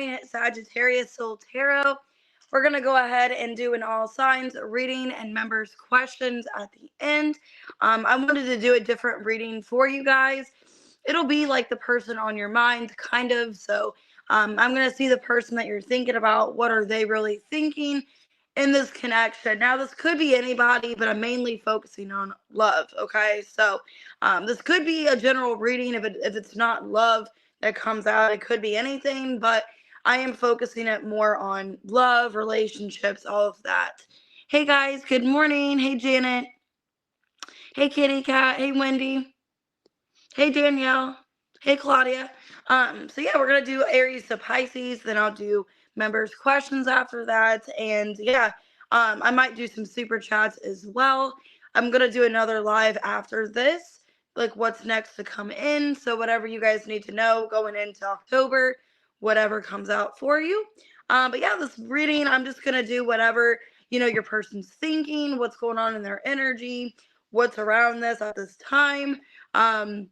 morning, Sagittarius Soul Tarot. We're going to go ahead and do an all signs reading and members questions at the end. I wanted to do a different reading for you guys. It'll be like the person on your mind, kind of. So I'm going to see the person that you're thinking about. What are they really thinking in this connection? Now, this could be anybody, but I'm mainly focusing on love, okay? So this could be a general reading. If it's not love that comes out, it could be anything, but I am focusing it more on love, relationships, all of that. Hey guys, good morning. Hey Janet. Hey Kitty Cat. Hey Wendy. Hey Danielle. Hey Claudia. So yeah, we're gonna do Aries to Pisces, then I'll do members questions after that. And yeah, I might do some super chats as well. I'm gonna do another live after this, like what's next to come in. So whatever you guys need to know going into October, whatever comes out for you. But yeah, this reading, I'm just gonna do whatever, your person's thinking, what's going on in their energy, what's around this at this time. And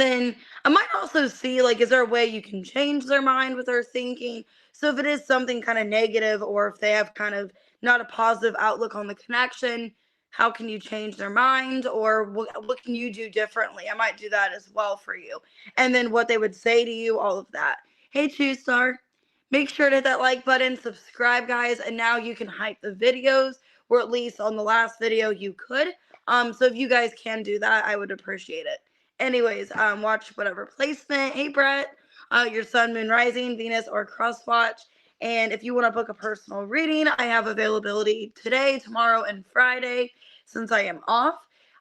then I might also see, like, is there a way you can change their mind with their thinking? So if it is something kind of negative, or if they have kind of not a positive outlook on the connection, how can you change their mind? Or what can you do differently? I might do that as well for you. And then what they would say to you, all of that. Hey, Two Star, make sure to hit that like button, subscribe, guys. And now you can hype the videos, or at least on the last video you could. So if you guys can do that, I would appreciate it. Anyways, watch whatever placement. Hey, Brett, your sun, moon, rising, Venus, or cross watch. And if you want to book a personal reading, I have availability today, tomorrow, and Friday since I am off.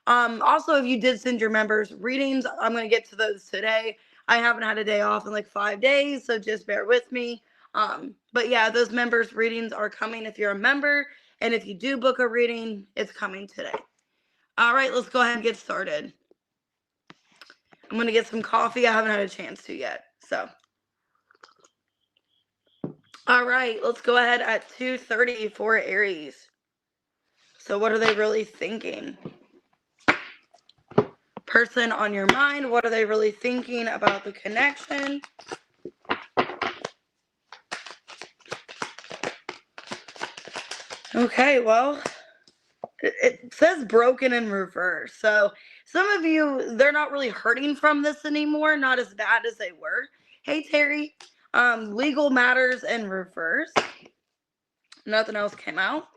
Also, if you did send your members readings, I'm going to get to those today. I haven't had a day off in like 5 days, so just bear with me. But yeah, those members readings are coming if you're a member. And if you do book a reading, it's coming today. All right, let's go ahead and get started. I'm going to get some coffee. I haven't had a chance to yet. So, all right, let's go ahead at 2:30 for Aries. So what are they really thinking? Person on your mind, what are they really thinking about the connection? Okay, well, it says broken in reverse. So some of you, they're not really hurting from this anymore, not as bad as they were. Hey, Terry, legal matters in reverse. Nothing else came out.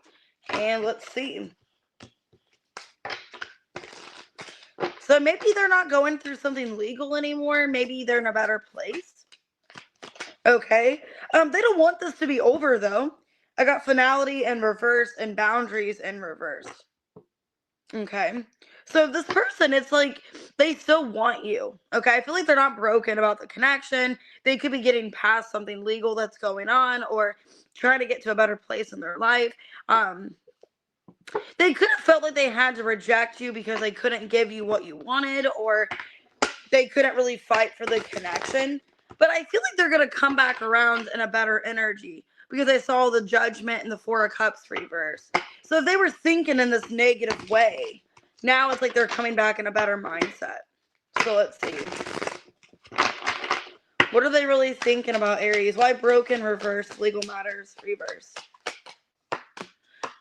And let's see. So maybe they're not going through something legal anymore. Maybe they're in a better place. Okay. They don't want this to be over, though. I got finality in reverse and boundaries in reverse. Okay. So this person, it's like they still want you. Okay. I feel like they're not broken about the connection. They could be getting past something legal that's going on, or trying to get to a better place in their life. They could have felt like they had to reject you because they couldn't give you what you wanted, or they couldn't really fight for the connection. But I feel like they're going to come back around in a better energy, because I saw the Judgment and the Four of Cups reverse. So if they were thinking in this negative way, now it's like they're coming back in a better mindset. So let's see. What are they really thinking about, Aries? Why broken reverse, legal matters reverse?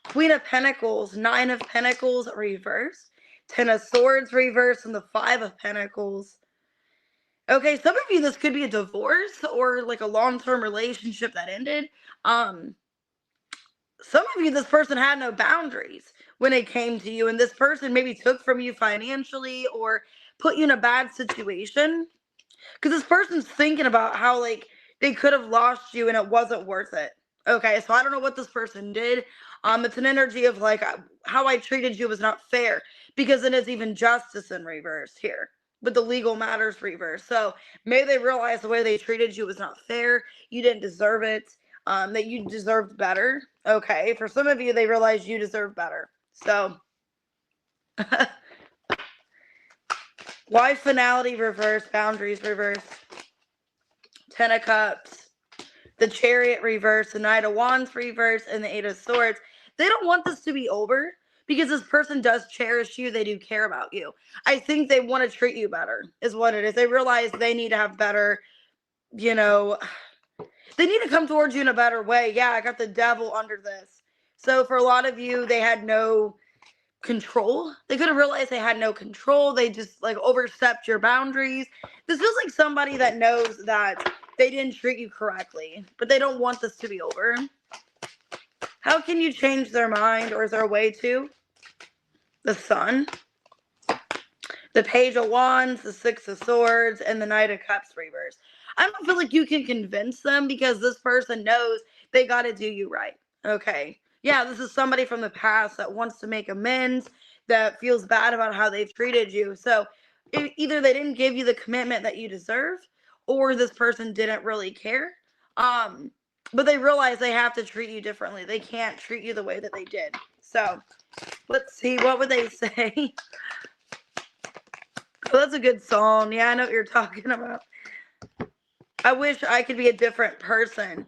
Queen of Pentacles, Nine of Pentacles reverse, Ten of Swords reverse, and the Five of Pentacles. Okay, some of you, this could be a divorce or like a long-term relationship that ended. Some of you, this person had no boundaries when it came to you, and this person maybe took from you financially or put you in a bad situation. Because this person's thinking about how, like, they could have lost you and it wasn't worth it. Okay, so I don't know what this person did. It's an energy of like, how I treated you was not fair, because it is even justice in reverse here, but the legal matters reverse. So maybe they realized the way they treated you was not fair. You didn't deserve it. That you deserved better. Okay, for some of you, they realized you deserve better. So why finality reverse, boundaries reverse, Ten of Cups, the Chariot reverse, the Knight of Wands reverse, and the Eight of Swords. They don't want this to be over, because this person does cherish you. They do care about you. I think they want to treat you better is what it is. They realize they need to have better, They need to come towards you in a better way. Yeah, I got the devil under this. So for a lot of you, they had no control. They couldn't realize they had no control. They just like overstepped your boundaries. This feels like somebody that knows that they didn't treat you correctly, but they don't want this to be over. How can you change their mind, or is there a way to? The Sun, the Page of Wands, the Six of Swords, and the Knight of Cups reverse. I don't feel like you can convince them because this person knows they got to do you right. Okay. Yeah, this is somebody from the past that wants to make amends, that feels bad about how they've treated you. So either they didn't give you the commitment that you deserve, or this person didn't really care. But they realize they have to treat you differently. They can't treat you the way that they did. So let's see, what would they say? Oh, that's a good song. Yeah, I know what you're talking about. I wish I could be a different person.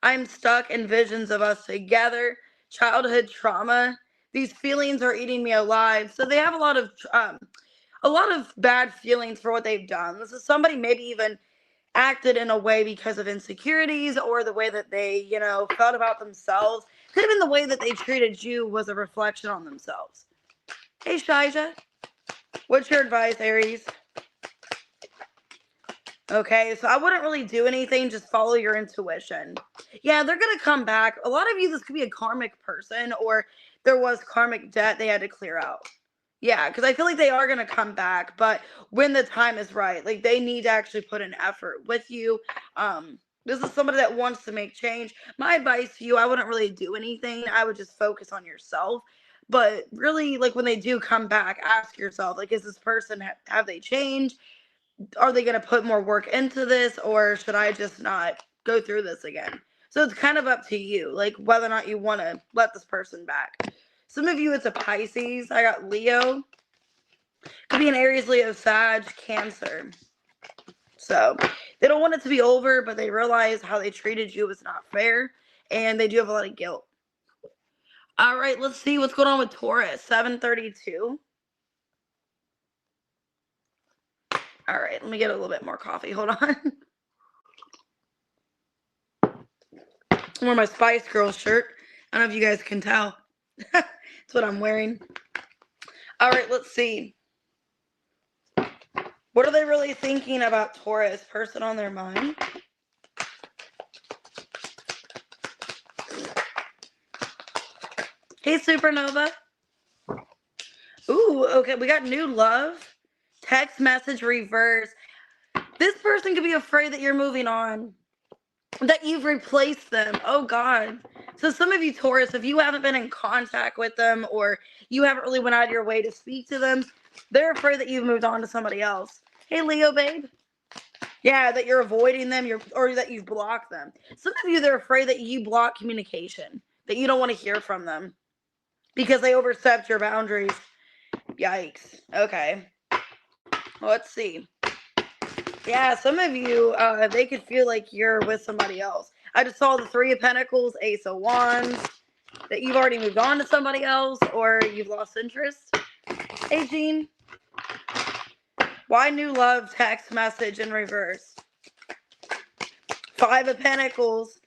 I'm stuck in visions of us together. Childhood trauma. These feelings are eating me alive. So they have a lot of bad feelings for what they've done. This is somebody maybe even acted in a way because of insecurities, or the way that they, felt about themselves. Could have been the way that they treated you was a reflection on themselves. Hey, Shaija. What's your advice, Aries? Okay, so I wouldn't really do anything. Just follow your intuition. Yeah, they're going to come back. A lot of you, this could be a karmic person, or there was karmic debt they had to clear out. Yeah, because I feel like they are going to come back, but when the time is right, like they need to actually put an effort with you. This is somebody that wants to make change. My advice to you, I wouldn't really do anything. I would just focus on yourself. But really, like when they do come back, ask yourself, like, is this person, have they changed? Are they going to put more work into this, or should I just not go through this again? So it's kind of up to you, like whether or not you want to let this person back. Some of you, it's a Pisces. I got Leo. Could be an Aries, Leo, Sag, Cancer. So they don't want it to be over, but they realize how they treated you was not fair, and they do have a lot of guilt. All right, let's see what's going on with Taurus. 732. All right, let me get a little bit more coffee. Hold on. I'm wearing my Spice Girls shirt. I don't know if you guys can tell. That's what I'm wearing. All right, let's see. What are they really thinking about Taurus? Person on their mind? Hey, Supernova. Ooh, okay, we got new love. Text message reverse. This person could be afraid that you're moving on, that you've replaced them. Oh, God. So some of you, Taurus, if you haven't been in contact with them, or you haven't really went out of your way to speak to them, they're afraid that you've moved on to somebody else. Hey, Leo, babe. Yeah, that you're avoiding them, or that you've blocked them. Some of you, they're afraid that you block communication, that you don't want to hear from them because they overstepped your boundaries. Yikes. Okay. Let's see. Yeah, some of you, they could feel like you're with somebody else. I just saw the Three of Pentacles, Ace of Wands, that you've already moved on to somebody else, or you've lost interest. Hey, Jean. Why new love text message in reverse? Five of Pentacles.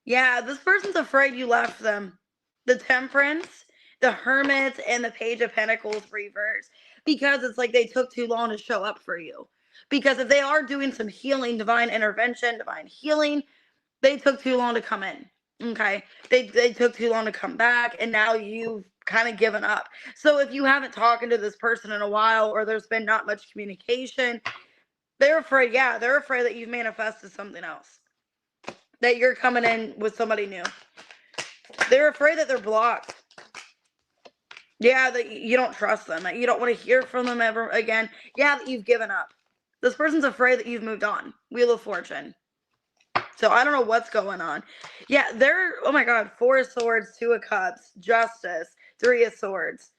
Yeah, this person's afraid you left them. The Temperance, the Hermit, and the Page of Pentacles reverse. Because it's like they took too long to show up for you. Because if they are doing some healing, divine intervention, divine healing, they took too long to come in. Okay? They took too long to come back, and now you've kind of given up. So if you haven't talked to this person in a while, or there's been not much communication, they're afraid, they're afraid that you've manifested something else. That you're coming in with somebody new. They're afraid that they're blocked. Yeah, that you don't trust them. That you don't want to hear from them ever again. Yeah, that you've given up. This person's afraid that you've moved on. Wheel of Fortune. So I don't know what's going on. Yeah, they're, oh my God, Four of Swords, Two of Cups, Justice, Three of Swords.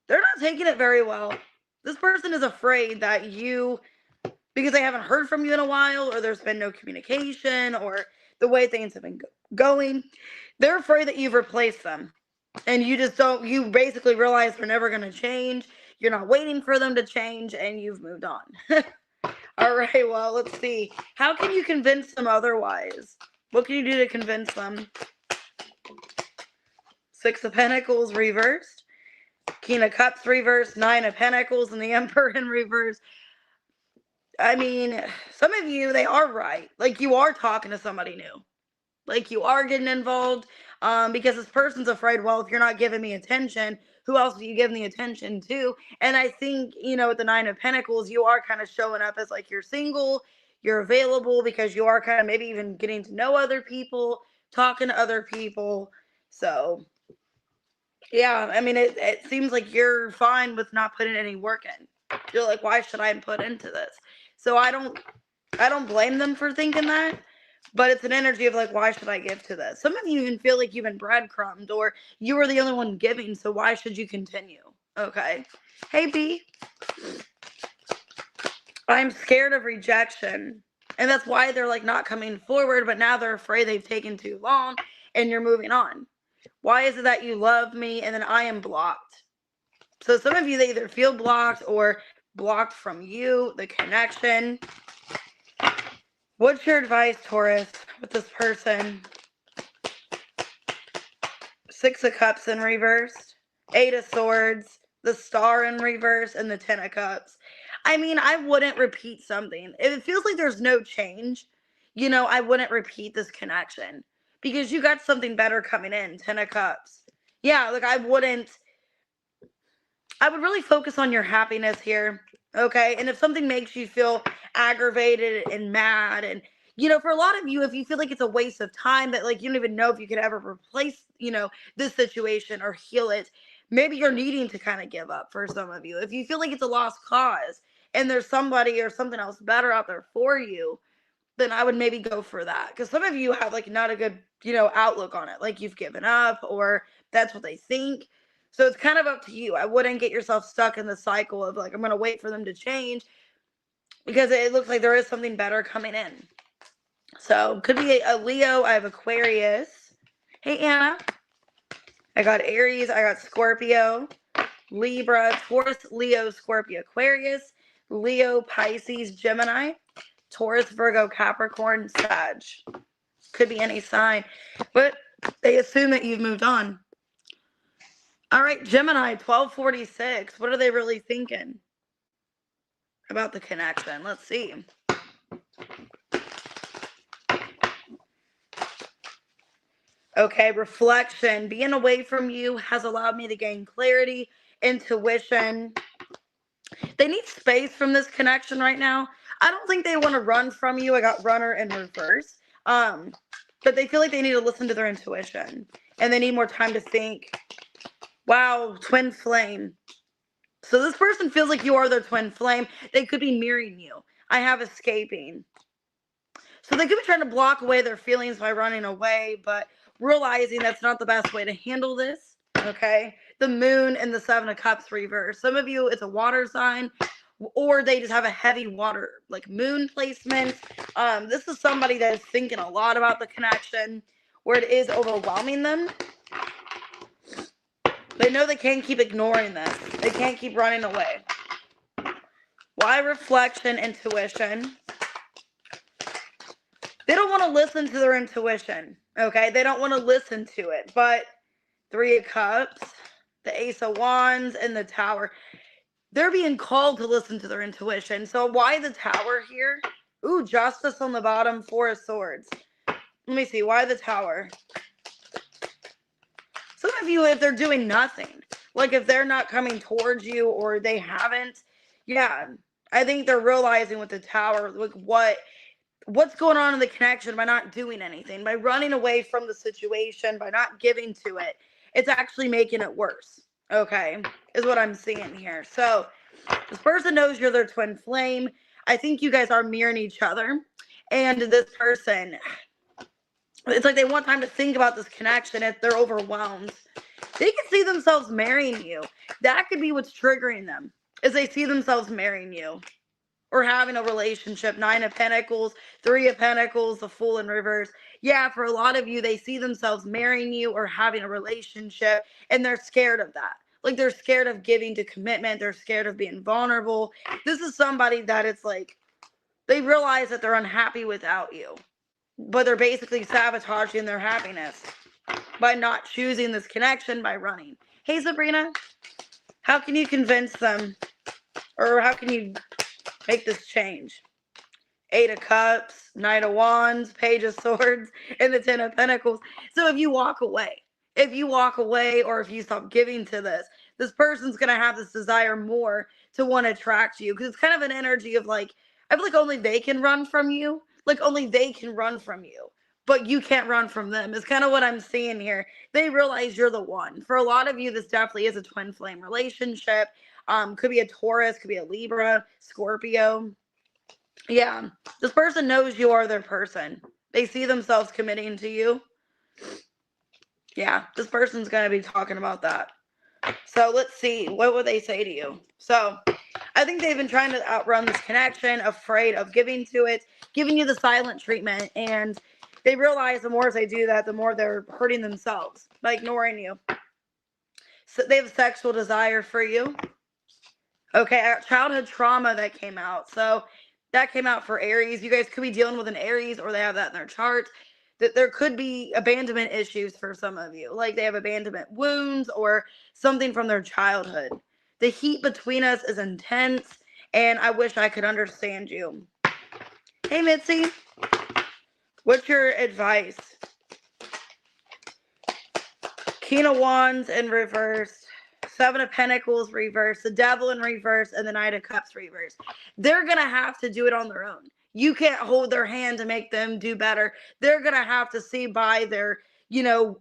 They're not taking it very well. This person is afraid that you, because they haven't heard from you in a while, or there's been no communication, or the way things have been going, they're afraid that you've replaced them. And you just don't, you basically realize they're never going to change. You're not waiting for them to change, and you've moved on. All right, well, let's see. How can you convince them otherwise? What can you do to convince them? Six of Pentacles reversed. King of Cups reversed. Nine of Pentacles and the Emperor in reverse. I mean, some of you, they are right. Like, you are talking to somebody new. Like, you are getting involved, because this person's afraid, well, if you're not giving me attention, who else are you giving the attention to? And I think, with the Nine of Pentacles, you are kind of showing up as like you're single, you're available, because you are kind of maybe even getting to know other people, talking to other people. So, yeah, I mean, it seems like you're fine with not putting any work in. You're like, why should I put into this? So I don't blame them for thinking that, but it's an energy of like, why should I give to this? Some of you even feel like you've been breadcrumbed, or you were the only one giving, so why should you continue? Okay. Hey, B. I'm scared of rejection. And that's why they're like not coming forward, but now they're afraid they've taken too long and you're moving on. Why is it that you love me and then I am blocked? So some of you, they either feel blocked or blocked from you, the connection. What's your advice, Taurus, with this person? Six of Cups in reverse, Eight of Swords, the Star in reverse, and the Ten of Cups. I mean, I wouldn't repeat something. If it feels like there's no change, I wouldn't repeat this connection, because you got something better coming in. Ten of Cups. Yeah, like I would really focus on your happiness here, okay? And if something makes you feel aggravated and mad, and for a lot of you, if you feel like it's a waste of time, that like you don't even know if you could ever replace, this situation or heal it, maybe you're needing to kind of give up. For some of you, if you feel like it's a lost cause and there's somebody or something else better out there for you, then I would maybe go for that. Because some of you have like not a good, outlook on it. Like you've given up, or that's what they think. So it's kind of up to you. I wouldn't get yourself stuck in the cycle of like, I'm going to wait for them to change, because it looks like there is something better coming in. So could be a Leo. I have Aquarius. Hey, Anna. I got Aries. I got Scorpio, Libra, Taurus, Leo, Scorpio, Aquarius, Leo, Pisces, Gemini, Taurus, Virgo, Capricorn, Sag. Could be any sign, but they assume that you've moved on. All right, Gemini, 1246. What are they really thinking about the connection? Let's see. Okay, reflection. Being away from you has allowed me to gain clarity, intuition. They need space from this connection right now. I don't think they want to run from you. I got runner in reverse. But they feel like they need to listen to their intuition, and they need more time to think. Wow, twin flame. So this person feels like you are their twin flame. They could be mirroring you. I have escaping. So they could be trying to block away their feelings by running away, but realizing that's not the best way to handle this. Okay. The Moon and the Seven of Cups reverse. Some of you, it's a water sign, or they just have a heavy water, like moon placement. This is somebody that is thinking a lot about the connection, where it is overwhelming them. They know they can't keep ignoring this. They can't keep running away. Why reflection, intuition? They don't want to listen to their intuition, okay? They don't want to listen to it, but Three of Cups, the Ace of Wands, and the Tower. They're being called to listen to their intuition. So why the Tower here? Ooh, Justice on the bottom, Four of Swords. Let me see, why the Tower? Some of you, if they're doing nothing, like if they're not coming towards you or they haven't, yeah, I think they're realizing with the Tower, like what's going on in the connection by not doing anything, by running away from the situation, by not giving to it. It's actually making it worse, okay, is what I'm seeing here. So this person knows you're their twin flame. I think you guys are mirroring each other. And this person, it's like they want time to think about this connection if they're overwhelmed. They can see themselves marrying you. That could be what's triggering them, is they see themselves marrying you or having a relationship. Nine of Pentacles, Three of Pentacles, the Fool in reverse. Yeah, for a lot of you, they see themselves marrying you or having a relationship, and they're scared of that. Like they're scared of giving to commitment. They're scared of being vulnerable. This is somebody that it's like they realize that they're unhappy without you. but they're basically sabotaging their happiness by not choosing this connection, by running. Hey, Sabrina, how can you convince them, or how can you make this change? 8 of Cups, Knight of Wands, Page of Swords, and the 10 of Pentacles. So if you walk away, or if you stop giving to this person's going to have this desire more to want to attract you. Because it's kind of an energy of like, I feel like only they can run from you. Like only they can run from you. But you can't run from them. It's kind of what I'm seeing here. They realize you're the one. For a lot of you, this definitely is a twin flame relationship. Could be a Taurus, could be a Libra, Scorpio. Yeah, this person knows you are their person. They see themselves committing to you. Yeah, this person's going to be talking about that. So let's see. What would they say to you? So I think they've been trying to outrun this connection, afraid of giving to it, giving you the silent treatment. And they realize the more they do that, the more they're hurting themselves by ignoring you. So they have a sexual desire for you. Okay, childhood trauma that came out. So that came out for Aries. You guys could be dealing with an Aries, or they have that in their chart. That there could be abandonment issues for some of you. Like they have abandonment wounds or something from their childhood. The heat between us is intense, and I wish I could understand you. Hey, Mitzi. What's your advice? King of Wands in reverse. 7 of Pentacles reverse, the Devil in reverse, and the Knight of Cups reverse. They're going to have to do it on their own. You can't hold their hand to make them do better. They're going to have to see by their,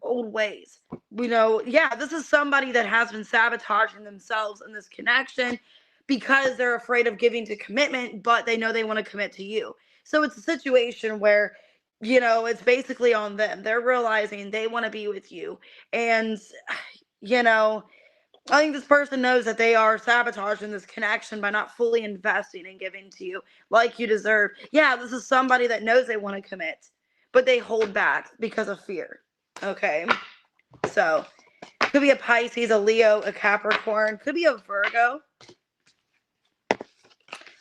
old ways. This is somebody that has been sabotaging themselves in this connection because they're afraid of giving to commitment, but they know they want to commit to you. So it's a situation where, it's basically on them. They're realizing they want to be with you. And, I think this person knows that they are sabotaging this connection by not fully investing and giving to you like you deserve. Yeah, this is somebody that knows they want to commit, but they hold back because of fear. Okay, so could be a Pisces, a Leo, a Capricorn, could be a Virgo.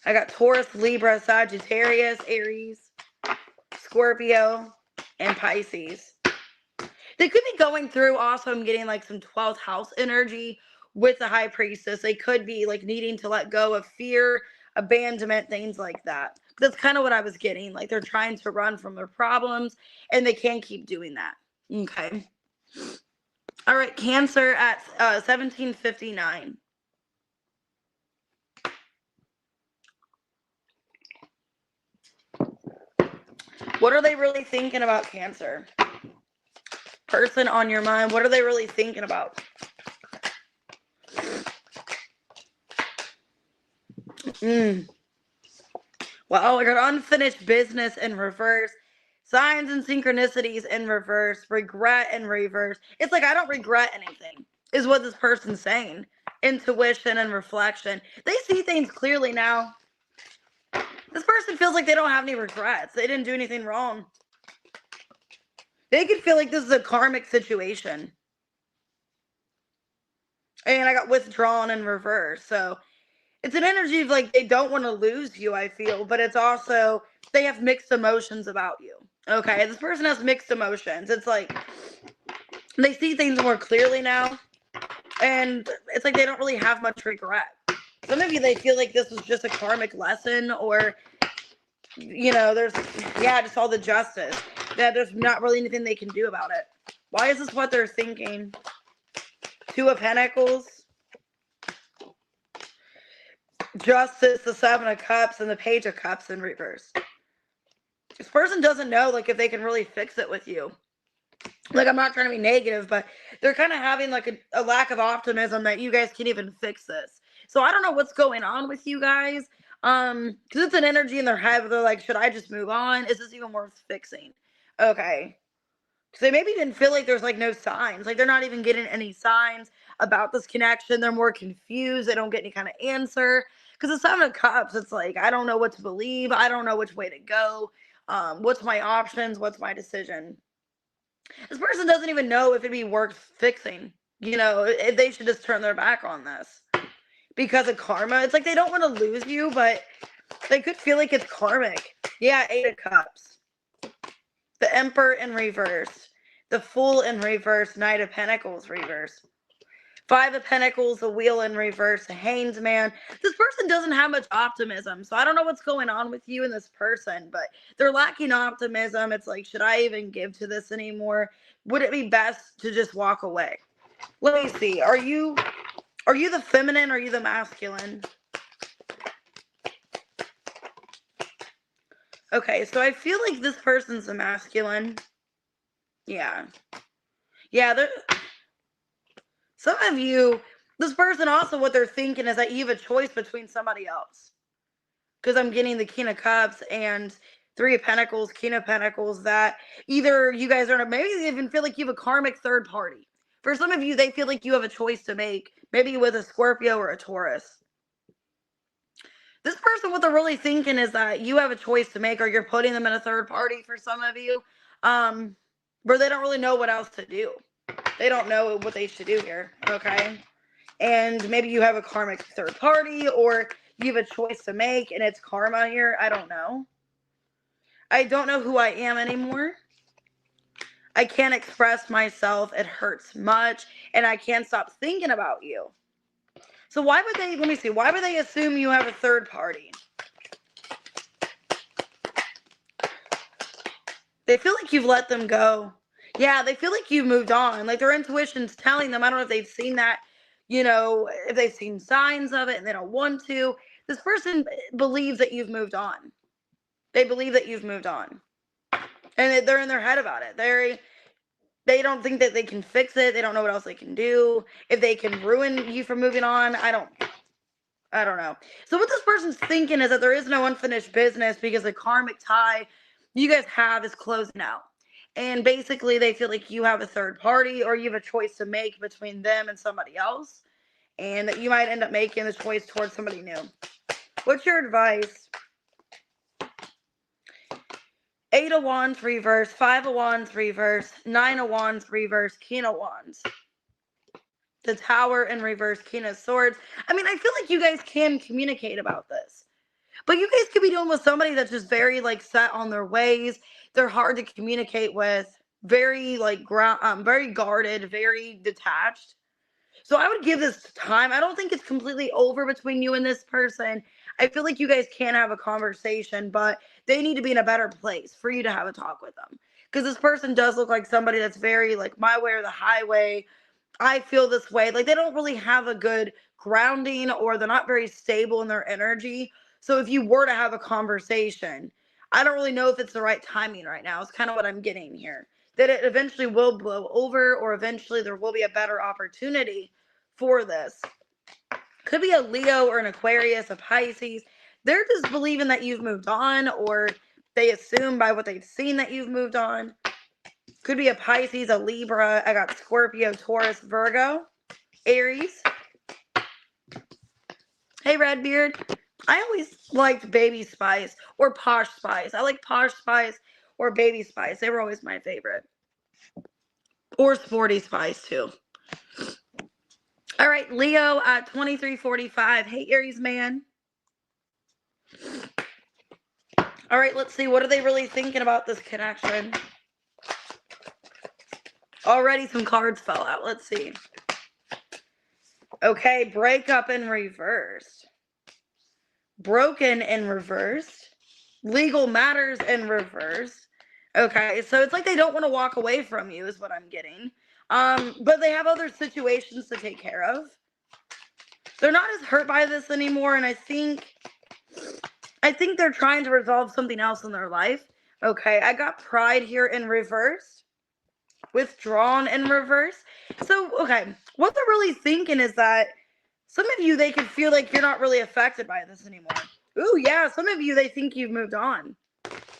I got Taurus, Libra, Sagittarius, Aries, Scorpio, and Pisces. They could be going through also, I'm getting like some 12th house energy with the High Priestess. They could be like needing to let go of fear, abandonment, things like that. That's kind of what I was getting. Like they're trying to run from their problems and they can't keep doing that. Okay. All right. Cancer at 1759. What are they really thinking about, Cancer? Person on your mind, what are they really thinking about? Well, I got unfinished business in reverse, signs and synchronicities in reverse, regret in reverse. It's like I don't regret anything, is what this person's saying. Intuition and reflection. They see things clearly now. This person feels like they don't have any regrets. They didn't do anything wrong. They could feel like this is a karmic situation. And I got withdrawn in reverse. So it's an energy of like they don't want to lose you, I feel. But it's also, they have mixed emotions about you. Okay, this person has mixed emotions. It's like they see things more clearly now. And it's like they don't really have much regret. Some of you, they feel like this was just a karmic lesson, or, there's, just all the justice. That there's not really anything they can do about it. Why is this what they're thinking? 2 of Pentacles. Justice, the 7 of Cups, and the Page of Cups in reverse. This person doesn't know, like, if they can really fix it with you. Like, I'm not trying to be negative, but they're kind of having, like, a lack of optimism that you guys can even fix this. So I don't know what's going on with you guys. Because it's an energy in their head where they're like, should I just move on? Is this even worth fixing? Okay. Because they maybe didn't feel like there's, like, no signs. Like, they're not even getting any signs about this connection. They're more confused. They don't get any kind of answer. Because the 7 of Cups, it's like, I don't know what to believe. I don't know which way to go. What's my options? What's my decision? This person doesn't even know if it'd be worth fixing. If they should just turn their back on this. Because of karma. It's like they don't want to lose you, but they could feel like it's karmic. Yeah, 8 of Cups. the Emperor in reverse, the Fool in reverse, Knight of Pentacles reverse, Five of Pentacles, the Wheel in reverse, the Hanged Man. This person doesn't have much optimism, so I don't know what's going on with you and this person, but they're lacking optimism. It's like, should I even give to this anymore? Would it be best to just walk away? Let me see. Are you the feminine or are you the masculine? Okay, so I feel like this person's the masculine. Yeah. Yeah, some of you, this person also, what they're thinking is that you have a choice between somebody else. Because I'm getting the King of Cups and Three of Pentacles, King of Pentacles, that either you guys are, maybe they even feel like you have a karmic third party. For some of you, they feel like you have a choice to make, maybe with a Scorpio or a Taurus. This person, what they're really thinking is that you have a choice to make, or you're putting them in a third party for some of you, where they don't really know what else to do. They don't know what they should do here, okay? And maybe you have a karmic third party, or you have a choice to make, and it's karma here. I don't know. I don't know who I am anymore. I can't express myself. It hurts much, and I can't stop thinking about you. So why would they, let me see, why would they assume you have a third party? They feel like you've let them go. Yeah, they feel like you've moved on. Like their intuition's telling them. I don't know if they've seen that, if they've seen signs of it and they don't want to. This person believes that you've moved on. They believe that you've moved on. And they're in their head about it. They don't think that they can fix it. They don't know what else they can do. If they can ruin you from moving on, I don't know. So what this person's thinking is that there is no unfinished business because the karmic tie you guys have is closing out. And basically they feel like you have a third party, or you have a choice to make between them and somebody else. And that you might end up making the choice towards somebody new. What's your advice? Eight of Wands reverse, Five of Wands reverse, Nine of Wands reverse, King of Wands. The Tower in reverse, King of Swords. I mean, I feel like you guys can communicate about this. But you guys could be dealing with somebody that's just very, like, set on their ways. They're hard to communicate with. Very, like, very guarded, very detached. So I would give this time. I don't think it's completely over between you and this person. I feel like you guys can have a conversation, but they need to be in a better place for you to have a talk with them. Because this person does look like somebody that's very, like, my way or the highway. I feel this way. Like, they don't really have a good grounding, or they're not very stable in their energy. So if you were to have a conversation, I don't really know if it's the right timing right now. It's kind of what I'm getting here. That it eventually will blow over, or eventually there will be a better opportunity for this. Could be a Leo or an Aquarius, a Pisces. They're just believing that you've moved on, or they assume by what they've seen that you've moved on. Could be a Pisces, a Libra. I got Scorpio, Taurus, Virgo, Aries. Hey, Redbeard. I always liked Baby Spice or Posh Spice. I like Posh Spice or Baby Spice. They were always my favorite. Or Sporty Spice, too. All right, Leo at 2345. Hey, Aries man. All right, let's see. What are they really thinking about this connection? Already some cards fell out. Let's see. Okay, breakup in reverse. Broken in reverse. Legal matters in reverse. Okay, so it's like they don't want to walk away from you is what I'm getting. But they have other situations to take care of. They're not as hurt by this anymore, and I think they're trying to resolve something else in their life. Okay, I got pride here in reverse. Withdrawn in reverse. So, okay, what they're really thinking is that some of you, they can feel like you're not really affected by this anymore. Ooh, yeah, some of you, they think you've moved on.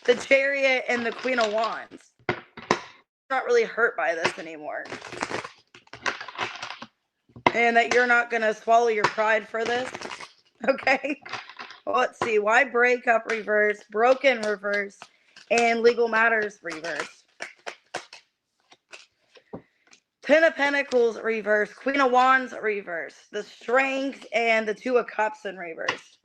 The Chariot and the Queen of Wands. Not really hurt by this anymore. And that you're not going to swallow your pride for this. Okay. Well, let's see. Why breakup reverse, broken reverse, and legal matters reverse? Ten of Pentacles reverse, Queen of Wands reverse, the Strength and the Two of Cups in reverse.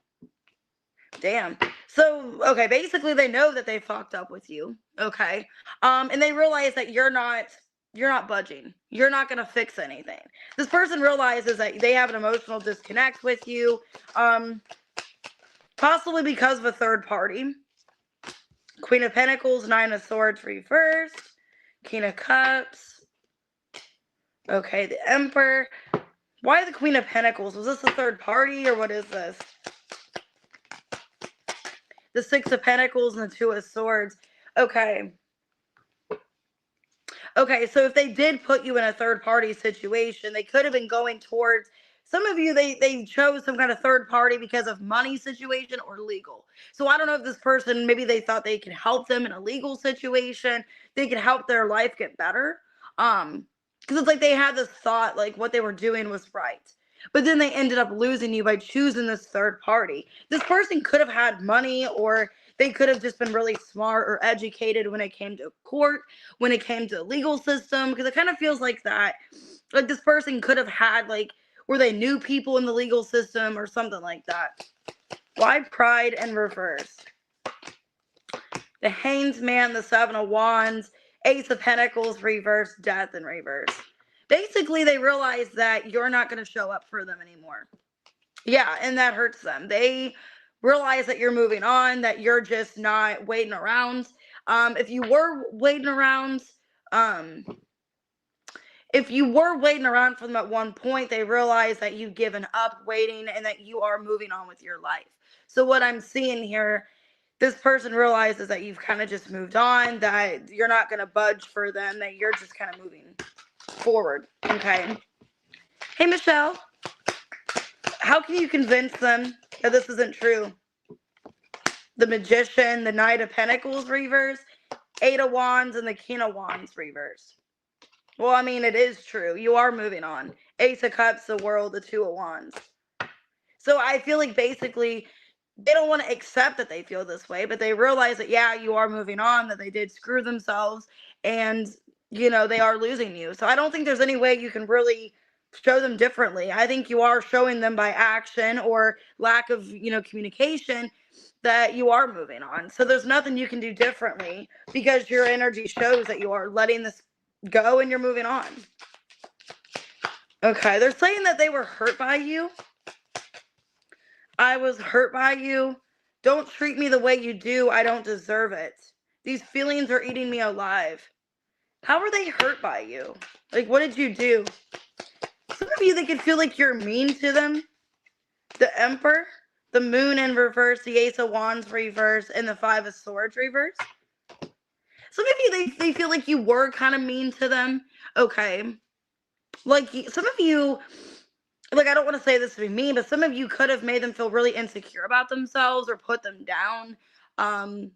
Damn. So, okay, basically they know that they fucked up with you. Okay. And they realize that you're not budging. You're not gonna fix anything. This person realizes that they have an emotional disconnect with you. Um, Possibly because of a third party. Queen of Pentacles, Nine of Swords reversed. King of Cups. Okay, the Emperor. Why the Queen of Pentacles? Was this a third party or what is this? The Six of Pentacles and the Two of Swords. Okay. Okay, so if they did put you in a third party situation, they could have been going towards some of you, they chose some kind of third party because of money situation or legal. So I don't know if this person, maybe they thought they could help them in a legal situation, they could help their life get better. Because it's like they had this thought like what they were doing was right. But then they ended up losing you by choosing this third party. This person could have had money, or they could have just been really smart or educated when it came to court, when it came to the legal system, because it kind of feels like that. Like this person could have had, like, where they knew people in the legal system or something like that. Why Pride in reverse? The Hanged Man, the Seven of Wands, Ace of Pentacles reverse, Death in reverse. Basically, they realize that you're not going to show up for them anymore. Yeah, and that hurts them. They realize that you're moving on, that you're just not waiting around. If you were waiting around, um, for them at one point, they realize that you've given up waiting and that you are moving on with your life. So what I'm seeing here, this person realizes that you've kind of just moved on, that you're not going to budge for them, that you're just kind of moving forward. Okay. Hey, Michelle. How can you convince them that this isn't true? The Magician, the Knight of Pentacles reverse, Eight of Wands, and the King of Wands reverse. Well, I mean, it is true. You are moving on. Ace of Cups, the World, the Two of Wands. So I feel like basically they don't want to accept that they feel this way, but they realize that, yeah, you are moving on, that they did screw themselves, and, they are losing you. So I don't think there's any way you can really show them differently. I think you are showing them by action or lack of, communication, that you are moving on. So there's nothing you can do differently because your energy shows that you are letting this go and you're moving on. Okay, they're saying that they were hurt by you. I was hurt by you. Don't treat me the way you do. I don't deserve it. These feelings are eating me alive. How are they hurt by you? Like, what did you do? Some of you, they could feel like you're mean to them. The Emperor, the Moon in reverse, the Ace of Wands reverse, and the Five of Swords reverse. Some of you, they feel like you were kind of mean to them. Okay. Like, some of you, like, I don't want to say this to be mean, but some of you could have made them feel really insecure about themselves or put them down.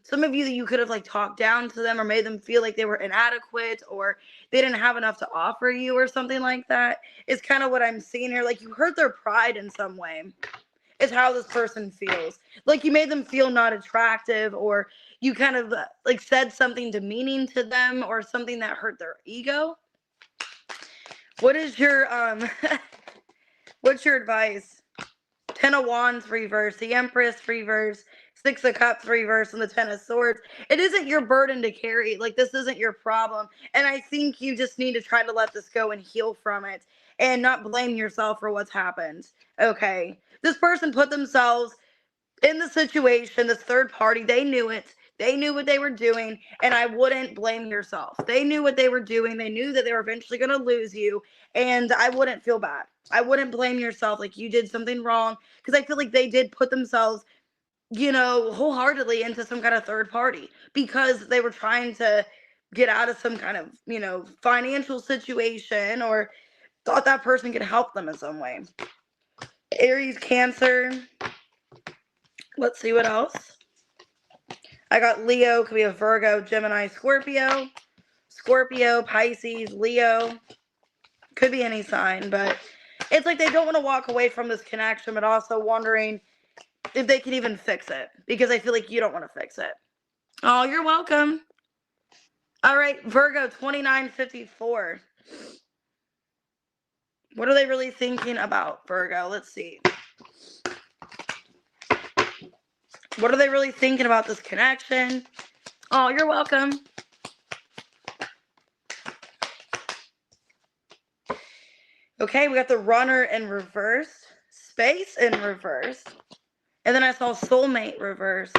Some of you could have, like, talked down to them or made them feel like they were inadequate or they didn't have enough to offer you or something like that. It's kind of what I'm seeing here. Like, you hurt their pride in some way. Is how this person feels. Like, you made them feel not attractive, or you kind of like said something demeaning to them or something that hurt their ego. What is your what's your advice? Ten of Wands reverse, the Empress reverse, Six of Cups reverse, and the Ten of Swords. It isn't your burden to carry. Like, this isn't your problem. And I think you just need to try to let this go and heal from it and not blame yourself for what's happened. Okay. This person put themselves in the situation, this third party. They knew it. They knew what they were doing, and I wouldn't blame yourself. They knew what they were doing. They knew that they were eventually going to lose you, and I wouldn't feel bad. I wouldn't blame yourself like you did something wrong, because I feel like they did put themselves, wholeheartedly into some kind of third party because they were trying to get out of some kind of, financial situation, or thought that person could help them in some way. Aries, Cancer. Let's see what else. I got Leo, could be a Virgo, Gemini, Scorpio. Scorpio, Pisces, Leo. Could be any sign, but it's like they don't want to walk away from this connection, but also wondering if they can even fix it, because I feel like you don't want to fix it. Oh, you're welcome. All right, Virgo, 2954. What are they really thinking about, Virgo? Let's see. What are they really thinking about this connection? Oh, you're welcome. Okay, we got the Runner in reverse, Space in reverse, and then I saw Soulmate reverse.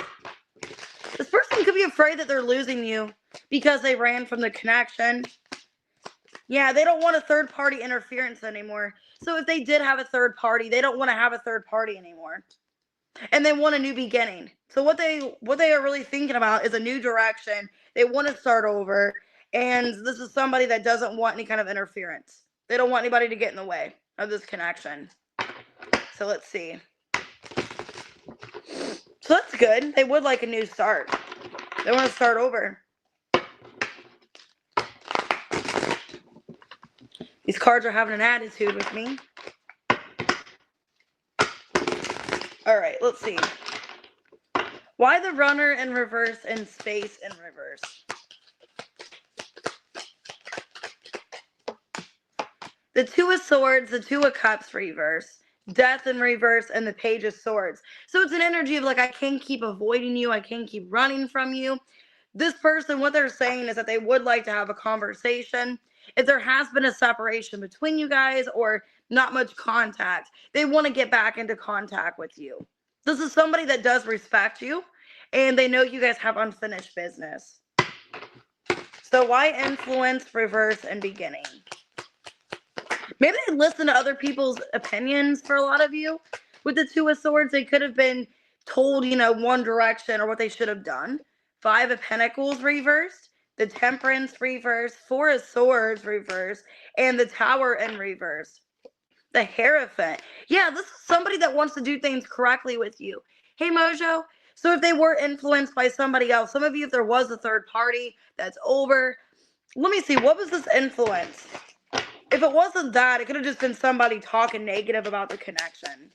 This person could be afraid that they're losing you because they ran from the connection. Yeah, they don't want a third party interference anymore. So if they did have a third party, they don't want to have a third party anymore. And they want a new beginning. So what they are really thinking about is a new direction. They want to start over. And this is somebody that doesn't want any kind of interference. They don't want anybody to get in the way of this connection. So let's see. So that's good. They would like a new start. They want to start over. These cards are having an attitude with me. All right, let's see. Why the Runner in reverse and Space in reverse? The Two of Swords, the Two of Cups reverse, Death in reverse, and the Page of Swords. So it's an energy of like, I can't keep avoiding you. I can't keep running from you. This person, what they're saying is that they would like to have a conversation. If there has been a separation between you guys or not much contact, they want to get back into contact with you. This is somebody that does respect you, and they know you guys have unfinished business. So why influence, reverse, and beginning? Maybe they listen to other people's opinions for a lot of you. With the Two of Swords, they could have been told, one direction or what they should have done. Five of Pentacles reversed, the Temperance reverse, Four of Swords reversed, and the Tower in reverse. The Hierophant. Yeah, this is somebody that wants to do things correctly with you. Hey, Mojo. So if they were influenced by somebody else, some of you, if there was a third party, that's over. Let me see. What was this influence? If it wasn't that, it could have just been somebody talking negative about the connection.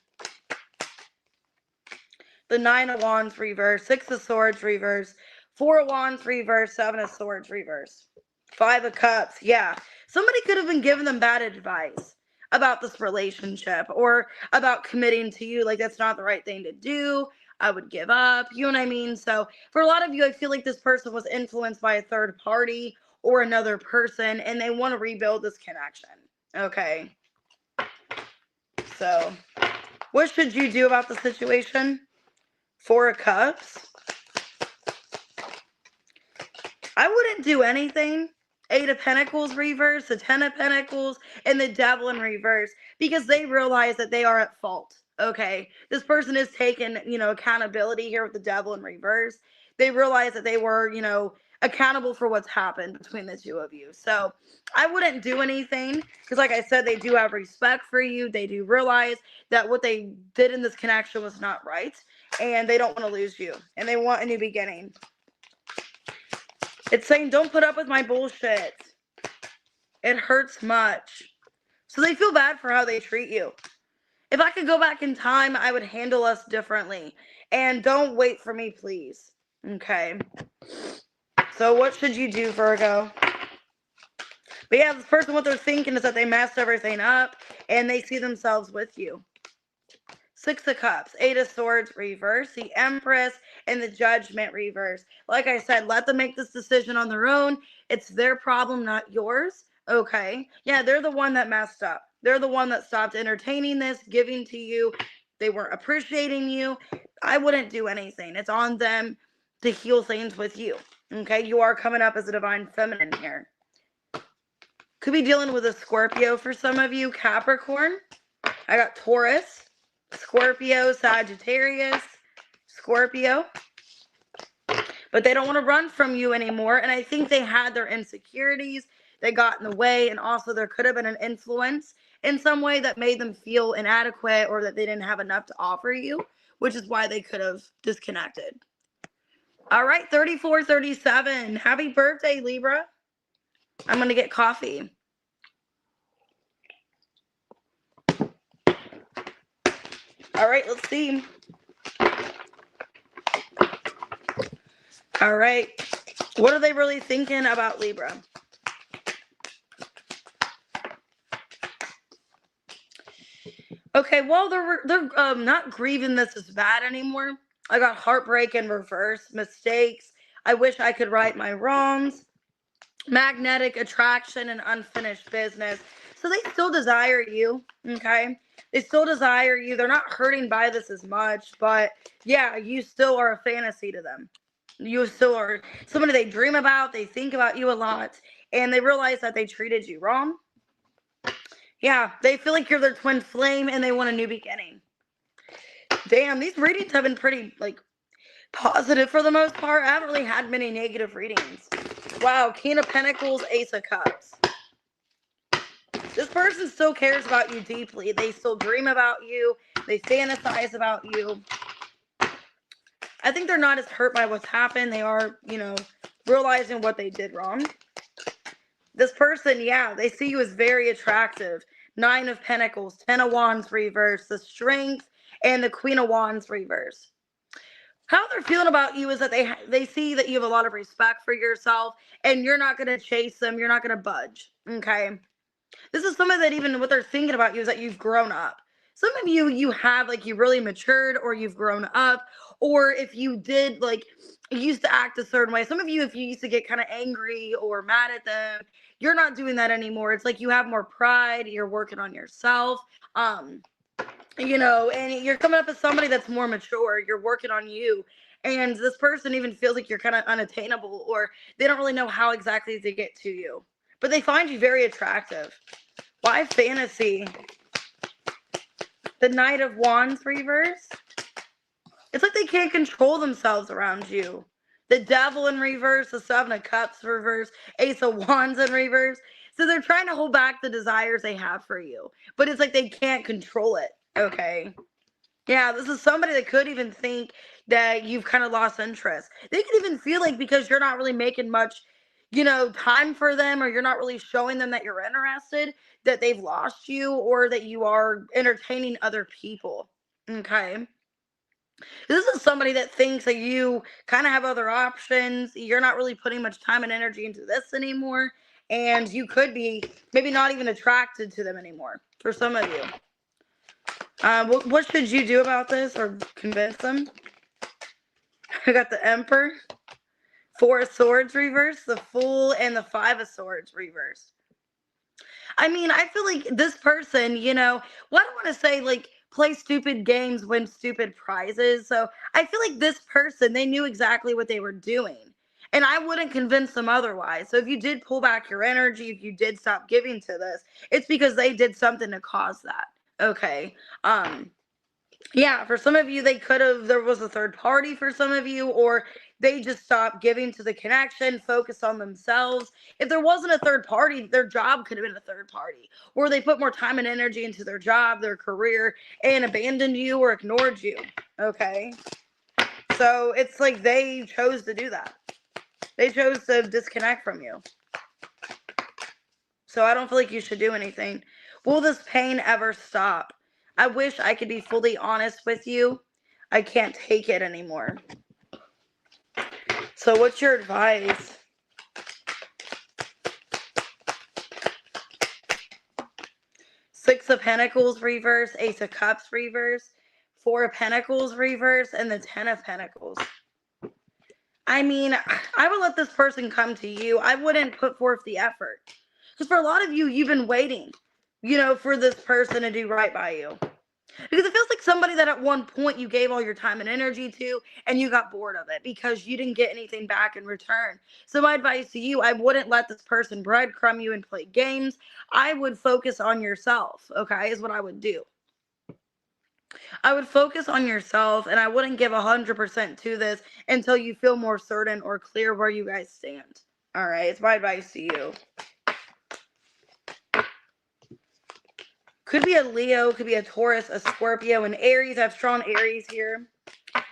The Nine of Wands reverse, Six of Swords reverse, Four of Wands reverse, Seven of Swords reverse. Five of Cups. Yeah. Somebody could have been giving them bad advice about this relationship or about committing to you. Like, that's not the right thing to do. I would give up. You know what I mean? So for a lot of you, I feel like this person was influenced by a third party or another person, and they want to rebuild this connection. Okay. So what should you do about the situation? Four of Cups. I wouldn't do anything. Eight of Pentacles reverse, the Ten of Pentacles, and the Devil in reverse, because they realize that they are at fault. Okay, this person is taking, accountability here with the Devil in reverse. They realize that they were, accountable for what's happened between the two of you. So I wouldn't do anything because, like I said, they do have respect for you. They do realize that what they did in this connection was not right, and they don't want to lose you, and they want a new beginning. It's saying, don't put up with my bullshit. It hurts much. So they feel bad for how they treat you. If I could go back in time, I would handle us differently. And don't wait for me, please. Okay. So what should you do, Virgo? But yeah, this person, what they're thinking is that they messed everything up and they see themselves with you. Six of Cups, Eight of Swords reverse, the Empress, and the Judgment reverse. Like I said, let them make this decision on their own. It's their problem, not yours. Okay. Yeah, they're the one that messed up. They're the one that stopped entertaining this, giving to you. They weren't appreciating you. I wouldn't do anything. It's on them to heal things with you. Okay. You are coming up as a divine feminine here. Could be dealing with a Scorpio for some of you. Capricorn. I got Taurus. Scorpio, Sagittarius, Scorpio. But they don't want to run from you anymore. And I think they had their insecurities that got in the way. And also there could have been an influence in some way that made them feel inadequate or that they didn't have enough to offer you, which is why they could have disconnected. All right, 3437. Happy birthday, Libra. I'm going to get coffee. All right, let's see. All right. What are they really thinking about Libra? Okay, well, they're not grieving this as bad anymore. I got heartbreak in reverse, mistakes. I wish I could right my wrongs. Magnetic attraction and unfinished business. So they still desire you, okay? They still desire you. They're not hurting by this as much, but yeah, you still are a fantasy to them. You still are somebody they dream about. They think about you a lot, and they realize that they treated you wrong. Yeah, they feel like you're their twin flame, and they want a new beginning. Damn, these readings have been pretty, like, positive for the most part. I haven't really had many negative readings. Wow, King of Pentacles, Ace of Cups. This person still cares about you deeply. They still dream about you. They fantasize about you. I think they're not as hurt by what's happened. They are, realizing what they did wrong. This person, yeah, they see you as very attractive. 9 of Pentacles, 10 of Wands reverse, the Strength, and the Queen of Wands reverse. How they're feeling about you is that they see that you have a lot of respect for yourself, and you're not going to chase them. You're not going to budge, okay? This is something that even what they're thinking about you is that you've grown up. Some of you have, like, you really matured, or you've grown up, or if you did, like, you used to act a certain way. Some of you, if you used to get kind of angry or mad at them, you're not doing that anymore. It's like you have more pride. You're working on yourself. And you're coming up as somebody that's more mature. You're working on you. And this person even feels like you're kind of unattainable, or they don't really know how exactly to get to you. But they find you very attractive. Why fantasy? The Knight of Wands reverse. It's like they can't control themselves around you. The Devil in reverse, the 7 of Cups reverse, Ace of Wands in reverse. So they're trying to hold back the desires they have for you. But it's like they can't control it, okay? Yeah, this is somebody that could even think that you've kind of lost interest. They could even feel like because you're not really making much, time for them, or you're not really showing them that you're interested, that they've lost you, or that you are entertaining other people, okay? This is somebody that thinks that you kind of have other options. You're not really putting much time and energy into this anymore. And you could be maybe not even attracted to them anymore for some of you. What should you do about this or convince them? I got the Emperor, 4 of Swords reverse, the Fool, and the 5 of Swords reverse. I mean, I feel like this person, I don't want to say, like, play stupid games, win stupid prizes. So I feel like this person, they knew exactly what they were doing. And I wouldn't convince them otherwise. So if you did pull back your energy, if you did stop giving to this, it's because they did something to cause that. Okay. Yeah, for some of you, there was a third party for some of you, or they just stopped giving to the connection, focused on themselves. If there wasn't a third party, their job could have been a third party, or they put more time and energy into their job, their career, and abandoned you or ignored you. Okay. So it's like they chose to do that. They chose to disconnect from you. So I don't feel like you should do anything. Will this pain ever stop? I wish I could be fully honest with you. I can't take it anymore. So what's your advice? Six of Pentacles reverse, Ace of Cups reverse, 4 of Pentacles reverse, and the 10 of Pentacles. I mean, I would let this person come to you. I wouldn't put forth the effort. Because for a lot of you, you've been waiting, for this person to do right by you. Because it feels like somebody that at one point you gave all your time and energy to, and you got bored of it because you didn't get anything back in return. So my advice to you, I wouldn't let this person breadcrumb you and play games. I would focus on yourself, okay, is what I would do. I would focus on yourself, and I wouldn't give 100% to this until you feel more certain or clear where you guys stand. All right, it's my advice to you. Could be a Leo, could be a Taurus, a Scorpio, and Aries. I have strong Aries here.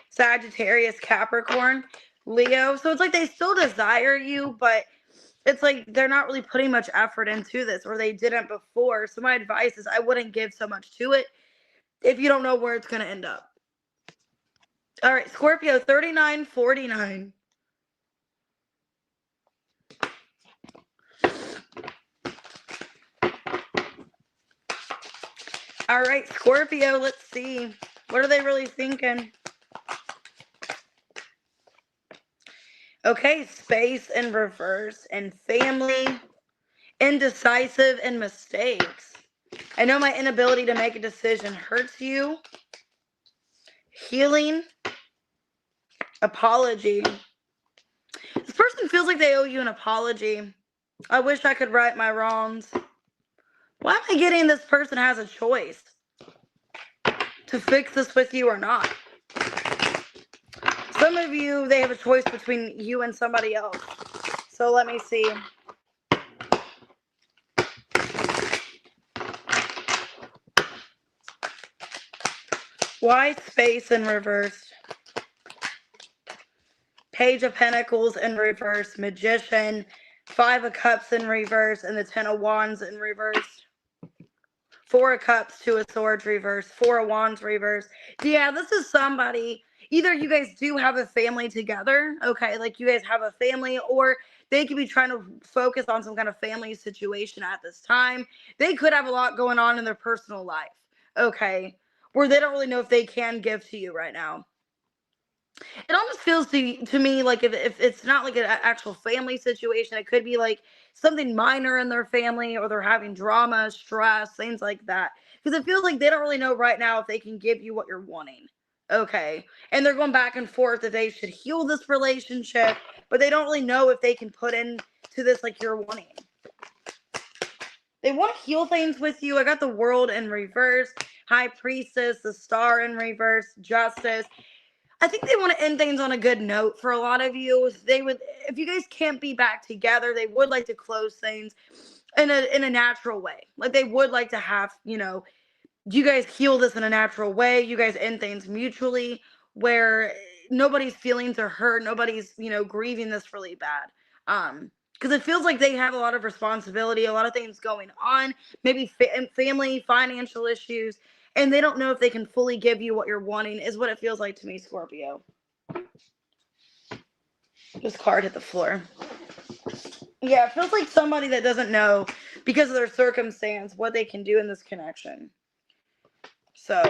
Sagittarius, Capricorn, Leo. So it's like they still desire you, but it's like they're not really putting much effort into this, or they didn't before. So my advice is I wouldn't give so much to it if you don't know where it's going to end up. All right, Scorpio, 3949. All right, Scorpio, let's see. What are they really thinking? Okay, space in reverse and family, indecisive and mistakes. I know my inability to make a decision hurts you. Healing, apology. This person feels like they owe you an apology. I wish I could right my wrongs. Why am I getting this person has a choice to fix this with you or not? Some of you, they have a choice between you and somebody else. So let me see. Why space in reverse? Page of Pentacles in reverse, Magician, Five of Cups in reverse, and the Ten of Wands in reverse. Four of Cups, Two of Swords reverse, Four of Wands reverse. Yeah, this is somebody, either you guys do have a family together, okay, like you guys have a family, or they could be trying to focus on some kind of family situation at this time. They could have a lot going on in their personal life, okay, where they don't really know if they can give to you right now. It almost feels to me like if it's not like an actual family situation, it could be like something minor in their family, or they're having drama, stress, things like that. Because it feels like they don't really know right now if they can give you what you're wanting. Okay. And they're going back and forth that they should heal this relationship, but they don't really know if they can put into this like you're wanting. They want to heal things with you. I got the World in reverse, High Priestess, the Star in reverse, Justice. I think they want to end things on a good note for a lot of you. They would, if you guys can't be back together, they would like to close things in a natural way. Like they would like to have, you guys heal this in a natural way. You guys end things mutually where nobody's feelings are hurt. Nobody's, grieving this really bad. Because it feels like they have a lot of responsibility, a lot of things going on, maybe family, financial issues, and they don't know if they can fully give you what you're wanting, is what it feels like to me, Scorpio. This card hit the floor. Yeah, it feels like somebody that doesn't know, because of their circumstance, what they can do in this connection. So,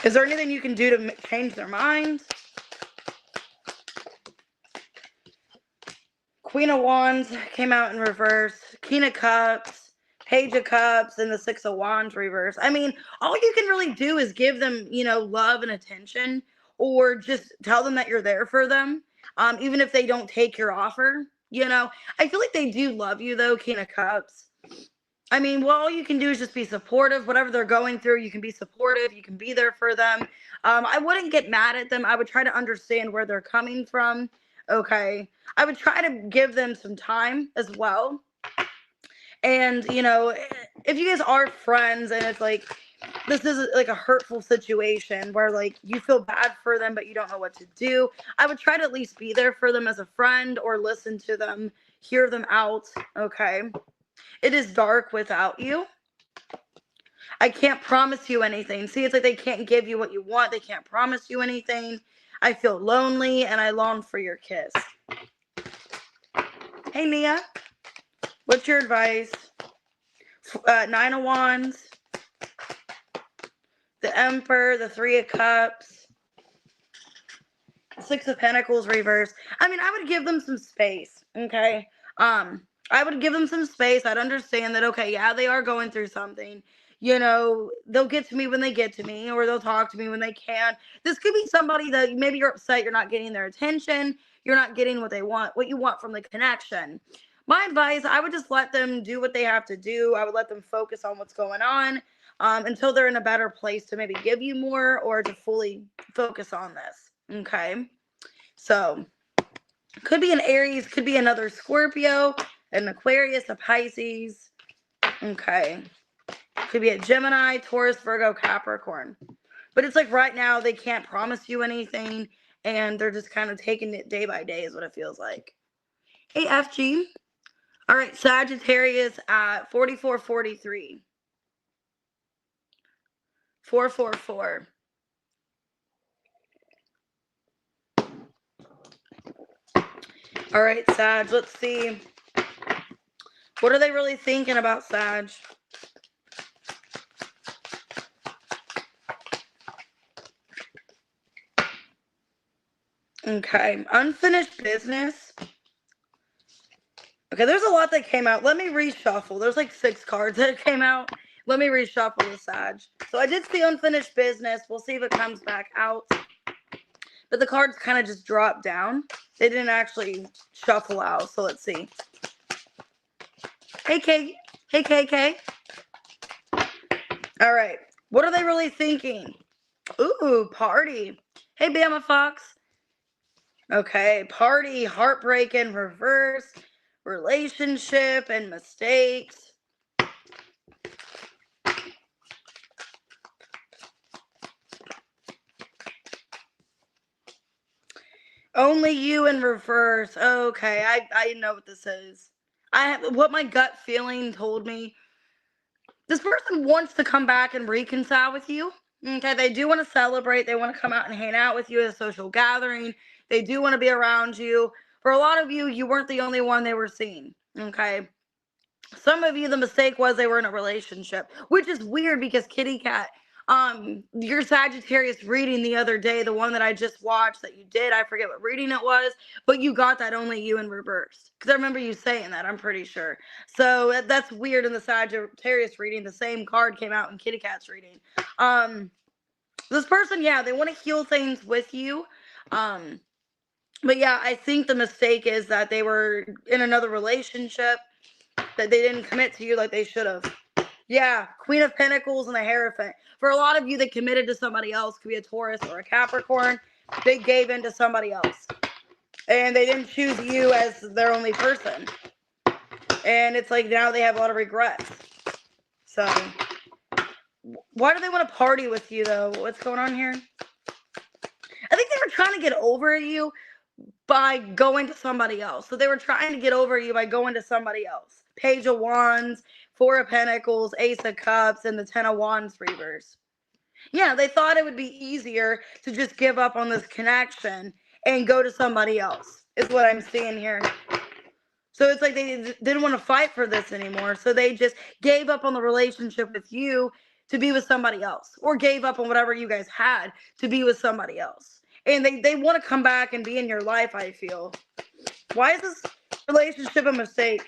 is there anything you can do to change their minds? Queen of Wands came out in reverse. King of Cups, Page of Cups, and the Six of Wands reverse. I mean, all you can really do is give them, love and attention, or just tell them that you're there for them, even if they don't take your offer. I feel like they do love you, though, King of Cups. I mean, well, all you can do is just be supportive. Whatever they're going through, you can be supportive. You can be there for them. I wouldn't get mad at them. I would try to understand where they're coming from. Okay. I would try to give them some time as well. And, if you guys are friends and it's like, this is like a hurtful situation where like you feel bad for them, but you don't know what to do, I would try to at least be there for them as a friend, or listen to them, hear them out. Okay. It is dark without you. I can't promise you anything. See, it's like they can't give you what you want. They can't promise you anything. I feel lonely and I long for your kiss. Hey, Nia. What's your advice? Nine of Wands. The Emperor. The Three of Cups. Six of Pentacles reverse. I mean, I would give them some space. Okay. I would give them some space. I'd understand that, okay, yeah, they are going through something. They'll get to me when they get to me, or they'll talk to me when they can. This could be somebody that maybe you're upset you're not getting their attention. You're not getting what you want from the connection. My advice, I would just let them do what they have to do. I would let them focus on what's going on until they're in a better place to maybe give you more, or to fully focus on this. Okay. So, could be an Aries, could be another Scorpio, an Aquarius, a Pisces. Okay. Could be a Gemini, Taurus, Virgo, Capricorn. But it's like right now they can't promise you anything, and they're just kind of taking it day by day is what it feels like. Hey, FG. All right, Sagittarius at 4443. 444. All right, Sag, let's see. What are they really thinking about, Sag? Okay, unfinished business. Okay, there's a lot that came out. Let me reshuffle. There's like 6 cards that came out. Let me reshuffle the Sag. So I did see unfinished business. We'll see if it comes back out. But the cards kind of just dropped down. They didn't actually shuffle out. So let's see. Hey, K. Hey, KK. All right. What are they really thinking? Ooh, party. Hey, Bama Fox. Okay, party, heartbreak in reverse, relationship and mistakes. Only you in reverse. Okay, I know what this is. What my gut feeling told me. This person wants to come back and reconcile with you. Okay, they do want to celebrate. They want to come out and hang out with you at a social gathering. They do want to be around you. For a lot of you, you weren't the only one they were seeing. Okay. Some of you, the mistake was they were in a relationship, which is weird because Kitty Cat, your Sagittarius reading the other day, the one that I just watched that you did, I forget what reading it was, but you got that only you in reverse. Because I remember you saying that, I'm pretty sure. So that's weird in the Sagittarius reading. The same card came out in Kitty Cat's reading. This person, yeah, they want to heal things with you. But yeah, I think the mistake is that they were in another relationship, that they didn't commit to you like they should have. Yeah, Queen of Pentacles and the Hierophant. For a lot of you that committed to somebody else, could be a Taurus or a Capricorn, they gave in to somebody else. And they didn't choose you as their only person. And it's like now they have a lot of regrets. So, why do they want to party with you though? What's going on here? I think they were trying to get over you by going to somebody else. So they were trying to get over you by going to somebody else. Page of Wands, 4 of Pentacles, Ace of Cups, and the 10 of Wands reverse. Yeah, they thought it would be easier to just give up on this connection and go to somebody else, is what I'm seeing here. So it's like they didn't want to fight for this anymore. So they just gave up on the relationship with you to be with somebody else, or gave up on whatever you guys had to be with somebody else. And they want to come back and be in your life, I feel. Why is this relationship a mistake?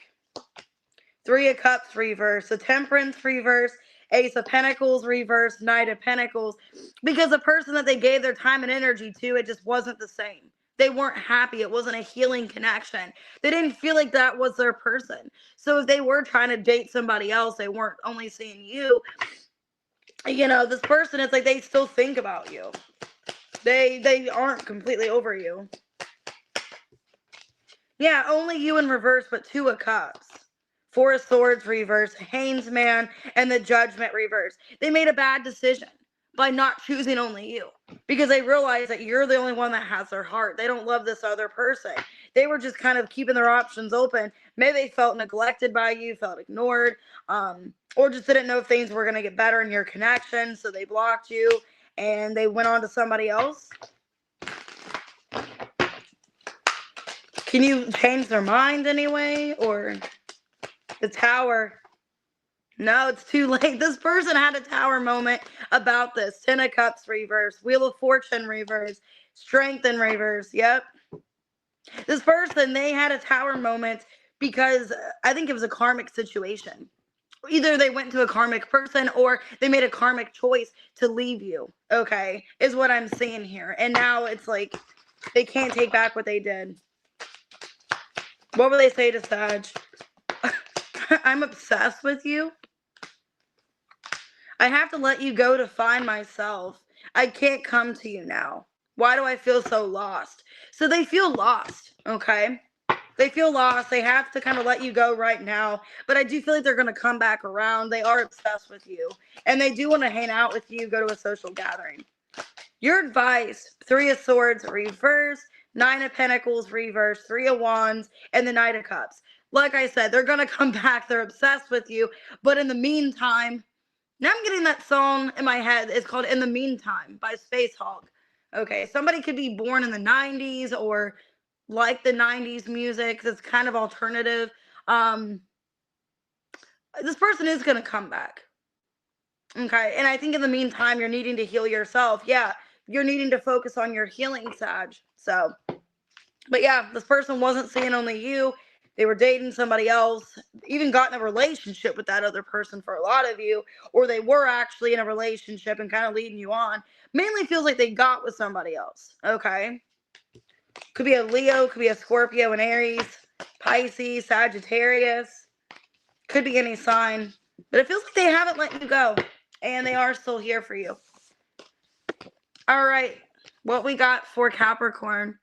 3 of Cups reverse, the Temperance reverse, Ace of Pentacles reverse, Knight of Pentacles. Because the person that they gave their time and energy to, it just wasn't the same. They weren't happy. It wasn't a healing connection. They didn't feel like that was their person. So if they were trying to date somebody else, they weren't only seeing you. You know, this person, it's like they still think about you. They aren't completely over you. Yeah, only you in reverse, but 2 of Cups. 4 of Swords reverse, Hanged Man, and the Judgment reverse. They made a bad decision by not choosing only you, because they realize that you're the only one that has their heart. They don't love this other person. They were just kind of keeping their options open. Maybe they felt neglected by you, felt ignored, or just didn't know if things were going to get better in your connection, so they blocked you and they went on to somebody else. Can you change their mind anyway? Or the Tower? No, it's too late. This person had a Tower moment about this. 10 of Cups reverse, Wheel of Fortune reverse, Strength in reverse. Yep. This person, they had a Tower moment because I think it was a karmic situation. Either they went to a karmic person or they made a karmic choice to leave you. Okay, is what I'm seeing here. And now it's like they can't take back what they did. What will they say to Sag? I'm obsessed with you. I have to let you go to find myself. I can't come to you now. Why do I feel so lost? So they feel lost, okay? They feel lost. They have to kind of let you go right now. But I do feel like they're going to come back around. They are obsessed with you. And they do want to hang out with you, go to a social gathering. Your advice: 3 of Swords reverse, 9 of Pentacles reverse, 3 of Wands, and the Knight of Cups. Like I said, they're going to come back. They're obsessed with you. But in the meantime, now I'm getting that song in my head. It's called In the Meantime by Space Hawk. Okay, somebody could be born in the 90s or like the 90s music. That's kind of alternative. This person is going to come back. Okay, and I think in the meantime, you're needing to heal yourself. Yeah, you're needing to focus on your healing, Sag. So But yeah, this person wasn't seeing only you. They were dating somebody else, even got in a relationship with that other person for a lot of you, or they were actually in a relationship and kind of leading you on. Mainly feels like they got with somebody else, okay? Could be a Leo, could be a Scorpio, an Aries, Pisces, Sagittarius. Could be any sign. But it feels like they haven't let you go, and they are still here for you. All right, what we got for Capricorn?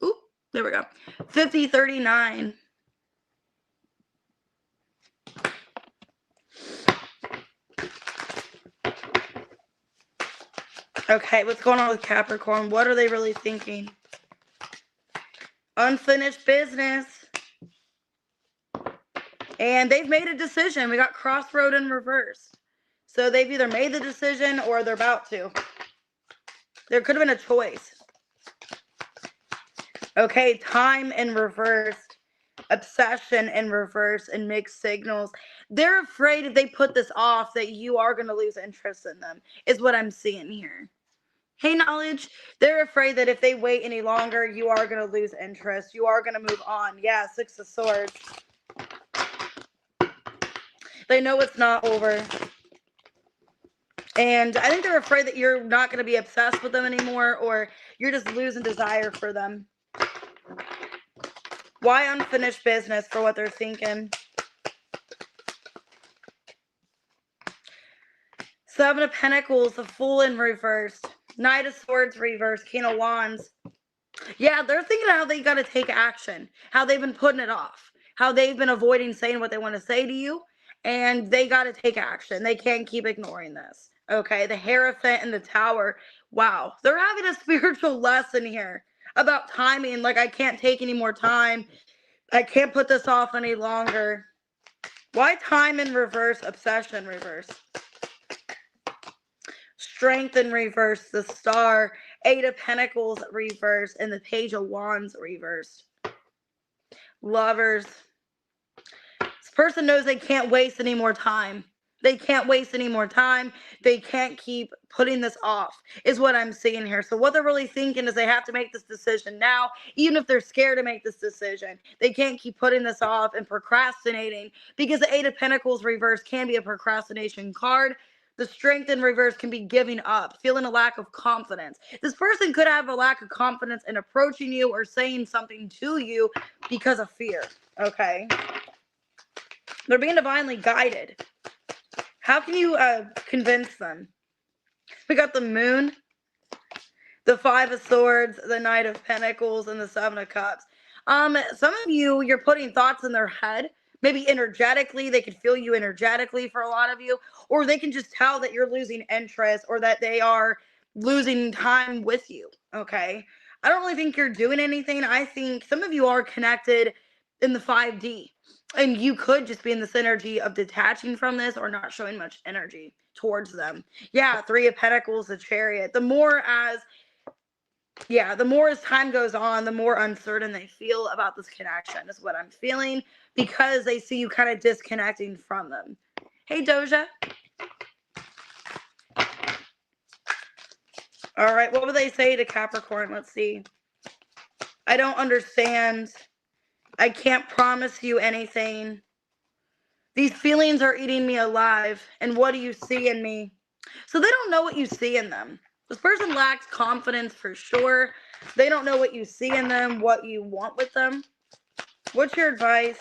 Oop, there we go. 5039. Okay, what's going on with Capricorn? What are they really thinking? Unfinished business. And they've made a decision. We got crossroad in reverse. So they've either made the decision or they're about to. There could have been a choice. Okay, time in reverse. Obsession in reverse and mixed signals. They're afraid if they put this off that you are going to lose interest in them, is what I'm seeing here. Hey, knowledge, they're afraid that if they wait any longer, you are going to lose interest. You are going to move on. Yeah, Six of Swords. They know it's not over. And I think they're afraid that you're not going to be obsessed with them anymore, or you're just losing desire for them. Why unfinished business for what they're thinking? Seven of Pentacles, the Fool in reverse. Knight of Swords reverse, King of Wands. Yeah, they're thinking how they got to take action, how they've been putting it off, how they've been avoiding saying what they want to say to you, and they got to take action. They can't keep ignoring this. Okay, the Hierophant and the Tower. Wow, they're having a spiritual lesson here about timing. Like, I can't take any more time. I can't put this off any longer. Why time in reverse, obsession reverse? Strength in reverse, the Star, Eight of Pentacles reverse, and the Page of Wands reversed. Lovers. This person knows they can't waste any more time. They can't waste any more time. They can't keep putting this off, is what I'm seeing here. So what they're really thinking is they have to make this decision now, even if they're scared to make this decision. They can't keep putting this off and procrastinating, because the Eight of Pentacles reverse can be a procrastination card. The Strength in reverse can be giving up, feeling a lack of confidence. This person could have a lack of confidence in approaching you or saying something to you because of fear, okay? They're being divinely guided. How can you convince them? We got the Moon, the Five of Swords, the Knight of Pentacles, and the Seven of Cups. Some of you, you're putting thoughts in their head. Maybe energetically, they can feel you energetically for a lot of you, or they can just tell that you're losing interest or that they are losing time with you, okay? I don't really think you're doing anything. I think some of you are connected in the 5D, and you could just be in this energy of detaching from this or not showing much energy towards them. Yeah, Three of Pentacles, the Chariot. The more as time goes on, the more uncertain they feel about this connection is what I'm feeling, because they see you kind of disconnecting from them. Hey, Doja. All right, what would they say to Capricorn? Let's see. I don't understand. I can't promise you anything. These feelings are eating me alive. And what do you see in me? So they don't know what you see in them. This person lacks confidence for sure. They don't know what you see in them, what you want with them. What's your advice?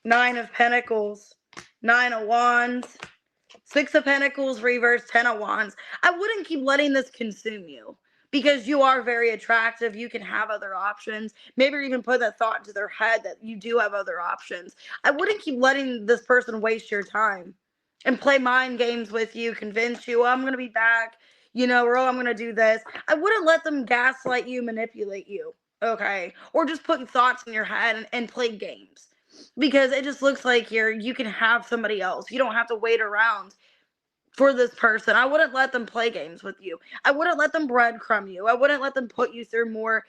Nine of Pentacles, Nine of Wands, Six of Pentacles, reverse, Ten of Wands. I wouldn't keep letting this consume you, because you are very attractive. You can have other options. Maybe even put that thought into their head that you do have other options. I wouldn't keep letting this person waste your time and play mind games with you, convince you, oh, I'm going to be back, or oh, I'm going to do this. I wouldn't let them gaslight you, manipulate you, okay? Or just put thoughts in your head and play games, because it just looks like you can have somebody else. You don't have to wait around for this person. I wouldn't let them play games with you. I wouldn't let them breadcrumb you. I wouldn't let them put you through more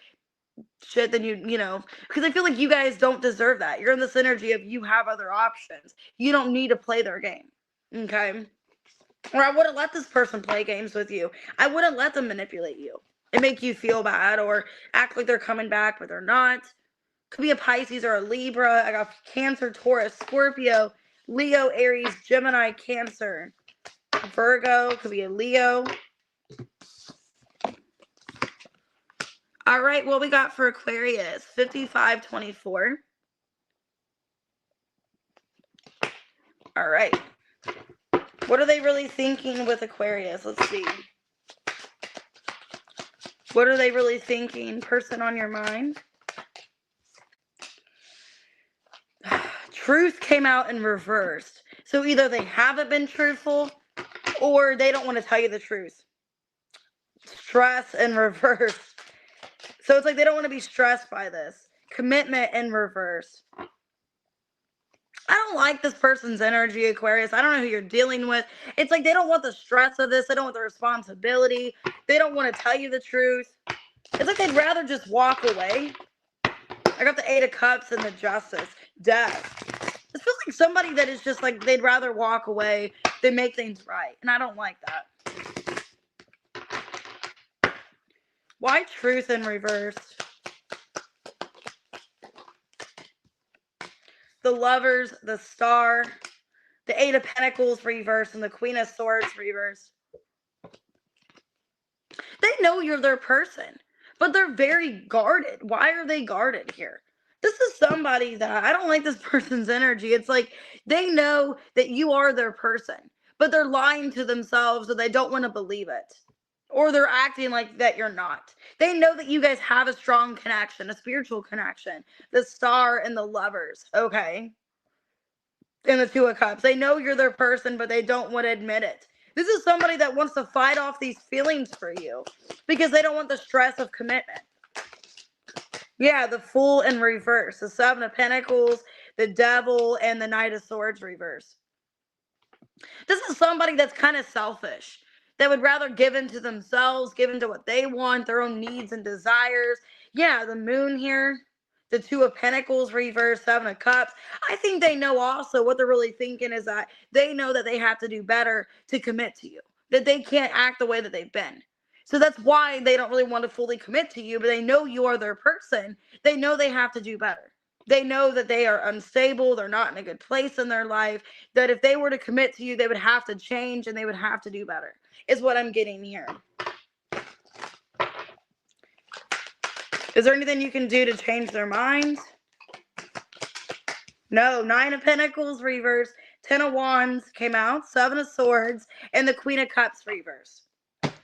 shit than because I feel like you guys don't deserve that. You're in this energy of you have other options. You don't need to play their game, okay? Or I wouldn't let this person play games with you. I wouldn't let them manipulate you. and make you feel bad or act like they're coming back, but they're not. Could be a Pisces or a Libra. I got Cancer, Taurus, Scorpio, Leo, Aries, Gemini, Cancer. Virgo, could be a Leo. All right, what we got for Aquarius? 5524. All right. What are they really thinking with Aquarius? Let's see. What are they really thinking? Person on your mind. Truth came out in reverse. So either they haven't been truthful or they don't want to tell you the truth. Stress in reverse. So it's like they don't want to be stressed by this. Commitment in reverse. I don't like this person's energy, Aquarius. I don't know who you're dealing with. It's like they don't want the stress of this. They don't want the responsibility. They don't want to tell you the truth. It's like they'd rather just walk away. I got the 8 of Cups and the Justice. Death. It feels like somebody that is just like they'd rather walk away than make things right. And I don't like that. Why truth in reverse? The Lovers, the Star, the 8 of Pentacles reverse, and the Queen of Swords reverse. They know you're their person, but they're very guarded. Why are they guarded here? This is somebody that I don't like this person's energy. It's like they know that you are their person, but they're lying to themselves or they don't want to believe it. Or they're acting like that you're not. They know that you guys have a strong connection, a spiritual connection. The Star and the Lovers, okay? And the 2 of Cups. They know you're their person, but they don't want to admit it. This is somebody that wants to fight off these feelings for you because they don't want the stress of commitment. Yeah, the Fool in reverse. The 7 of Pentacles, the Devil, and the Knight of Swords reverse. This is somebody that's kind of selfish. That would rather give in to themselves, give in to what they want, their own needs and desires. Yeah, the Moon here. The 2 of Pentacles reverse, 7 of Cups. I think they know also what they're really thinking is that they know that they have to do better to commit to you. That they can't act the way that they've been. So that's why they don't really want to fully commit to you, but they know you are their person. They know they have to do better. They know that they are unstable. They're not in a good place in their life. That if they were to commit to you, they would have to change and they would have to do better, is what I'm getting here. Is there anything you can do to change their minds? No. 9 of Pentacles reverse, 10 of Wands came out, 7 of Swords, and the Queen of Cups reverse.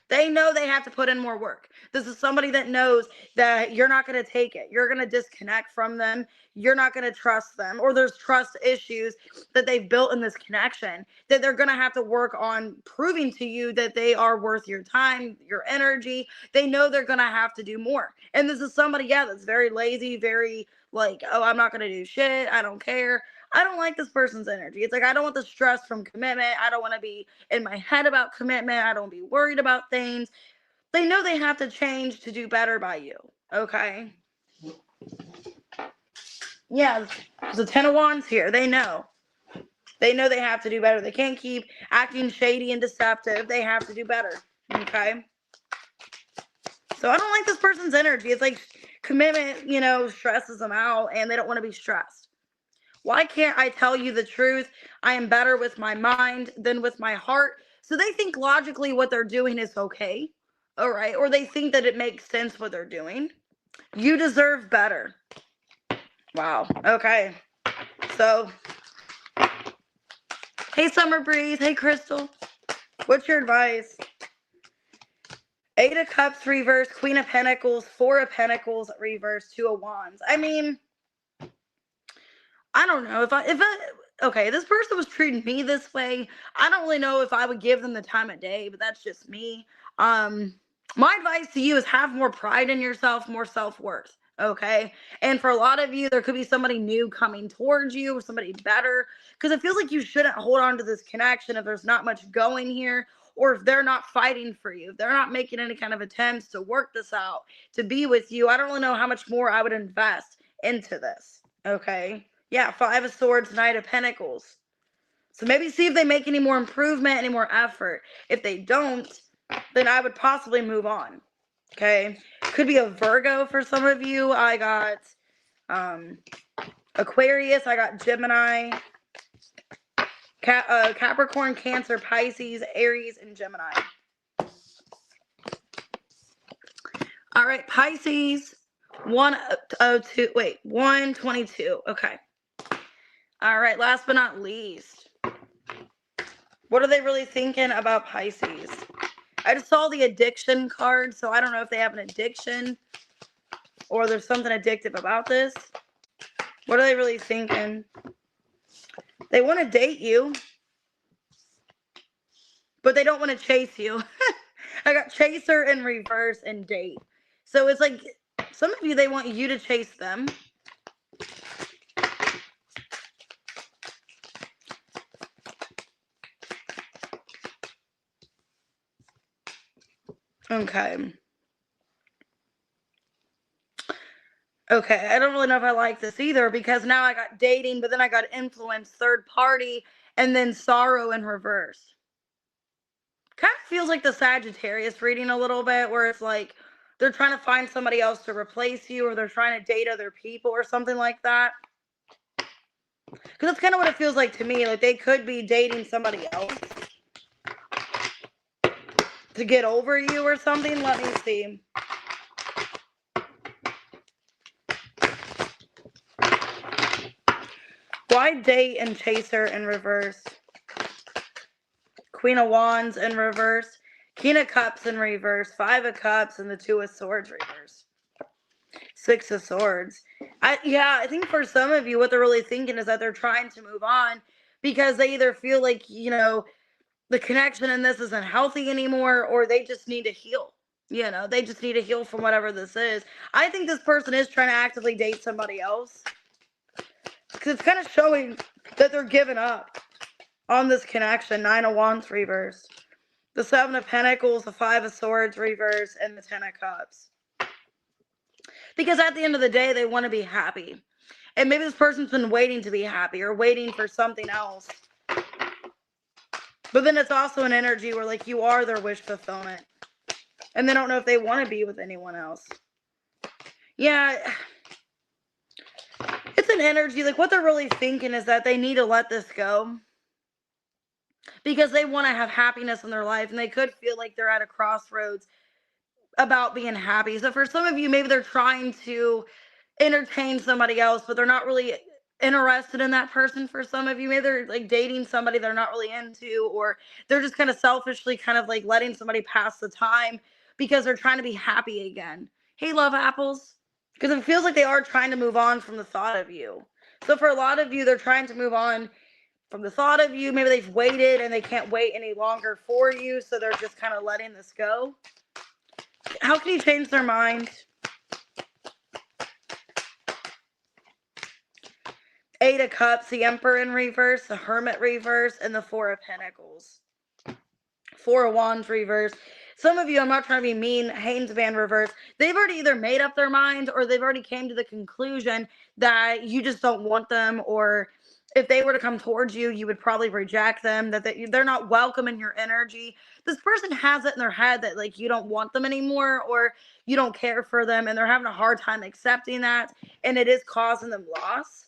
They know they have to put in more work. This is somebody that knows that you're not going to take it. You're going to disconnect from them. You're not going to trust them. Or there's trust issues that they've built in this connection that they're going to have to work on proving to you that they are worth your time, your energy. They know they're going to have to do more. And this is somebody, yeah, that's very lazy, very like, oh, I'm not going to do shit. I don't care. I don't like this person's energy. It's like, I don't want the stress from commitment. I don't want to be in my head about commitment. I don't want to be worried about things. They know they have to change to do better by you. Okay. Yeah. There's a 10 of Wands here. They know. They know they have to do better. They can't keep acting shady and deceptive. They have to do better. Okay. So I don't like this person's energy. It's like commitment, stresses them out and they don't want to be stressed. Why can't I tell you the truth? I am better with my mind than with my heart. So they think logically what they're doing is okay. All right. Or they think that it makes sense what they're doing. You deserve better. Wow. Okay. So, hey, Summer Breeze. Hey, Crystal. What's your advice? 8 of Cups reverse, Queen of Pentacles, 4 of Pentacles reverse, 2 of Wands. I mean, I don't know if okay, this person was treating me this way. I don't really know if I would give them the time of day, but that's just me. My advice to you is have more pride in yourself, more self-worth. Okay. And for a lot of you, there could be somebody new coming towards you or somebody better, because it feels like you shouldn't hold on to this connection if there's not much going here, or if they're not fighting for you, if they're not making any kind of attempts to work this out, to be with you. I don't really know how much more I would invest into this. Okay. Yeah, 5 of Swords, Knight of Pentacles. So maybe see if they make any more improvement, any more effort. If they don't, then I would possibly move on. Okay. Could be a Virgo for some of you. I got Aquarius. I got Gemini, Capricorn, Cancer, Pisces, Aries, and Gemini. All right, Pisces, 122. Okay. All right, last but not least, what are they really thinking about Pisces? I just saw the addiction card, so I don't know if they have an addiction or there's something addictive about this. What are they really thinking? They want to date you, but they don't want to chase you. I got chaser in reverse and date. So it's like some of you, they want you to chase them. Okay. Okay, I don't really know if I like this either because now I got dating, but then I got influence, third party, and then sorrow in reverse. Kind of feels like the Sagittarius reading a little bit, where it's like they're trying to find somebody else to replace you, or they're trying to date other people or something like that. Because that's kind of what it feels like to me. Like they could be dating somebody else to get over you or something. Let me see. Why date and chaser in reverse? Queen of Wands in reverse. King of Cups in reverse. Five of Cups and the Two of Swords reverse. Six of Swords. I think for some of you, what they're really thinking is that they're trying to move on because they either feel like, the connection in this isn't healthy anymore, or they just need to heal. They just need to heal from whatever this is. I think this person is trying to actively date somebody else because it's kind of showing that they're giving up on this connection. Nine of Wands reverse. The Seven of Pentacles, the Five of Swords reverse, and the Ten of Cups. Because at the end of the day, they want to be happy. And maybe this person's been waiting to be happy or waiting for something else. But then it's also an energy where, like, you are their wish fulfillment. And they don't know if they want to be with anyone else. Yeah. It's an energy. Like, what they're really thinking is that they need to let this go. Because they want to have happiness in their life. And they could feel like they're at a crossroads about being happy. So for some of you, maybe they're trying to entertain somebody else, but they're not really interested in that person. For some of you, maybe they're like dating somebody they're not really into, or they're just kind of selfishly kind of like letting somebody pass the time because they're trying to be happy again. Hey, love apples. Because it feels like they are trying to move on from the thought of you. So for a lot of you, they're trying to move on from the thought of you. Maybe they've waited and they can't wait any longer for you, so they're just kind of letting this go. How can you change their mind? Eight of Cups, the Emperor in reverse, the Hermit reverse, and the Four of Pentacles. Four of Wands reverse. Some of you, I'm not trying to be mean, Hainsman reverse. They've already either made up their mind or they've already came to the conclusion that you just don't want them, or if they were to come towards you, you would probably reject them, that they're not welcome in your energy. This person has it in their head that like you don't want them anymore, or you don't care for them, and they're having a hard time accepting that, and it is causing them loss.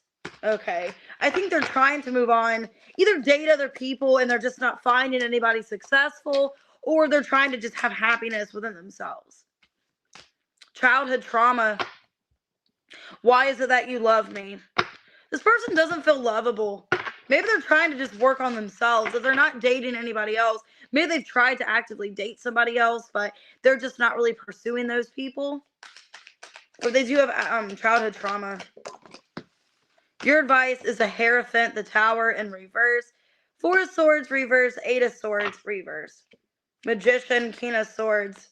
Okay. I think they're trying to move on, either date other people and they're just not finding anybody successful, or they're trying to just have happiness within themselves. Childhood trauma. Why is it that you love me? This person doesn't feel lovable. Maybe they're trying to just work on themselves. If they're not dating anybody else, maybe they've tried to actively date somebody else, but they're just not really pursuing those people. Or they do have childhood trauma. Your advice is a Hierophant, the Tower in reverse. Four of Swords reverse, Eight of Swords reverse. Magician, King of Swords.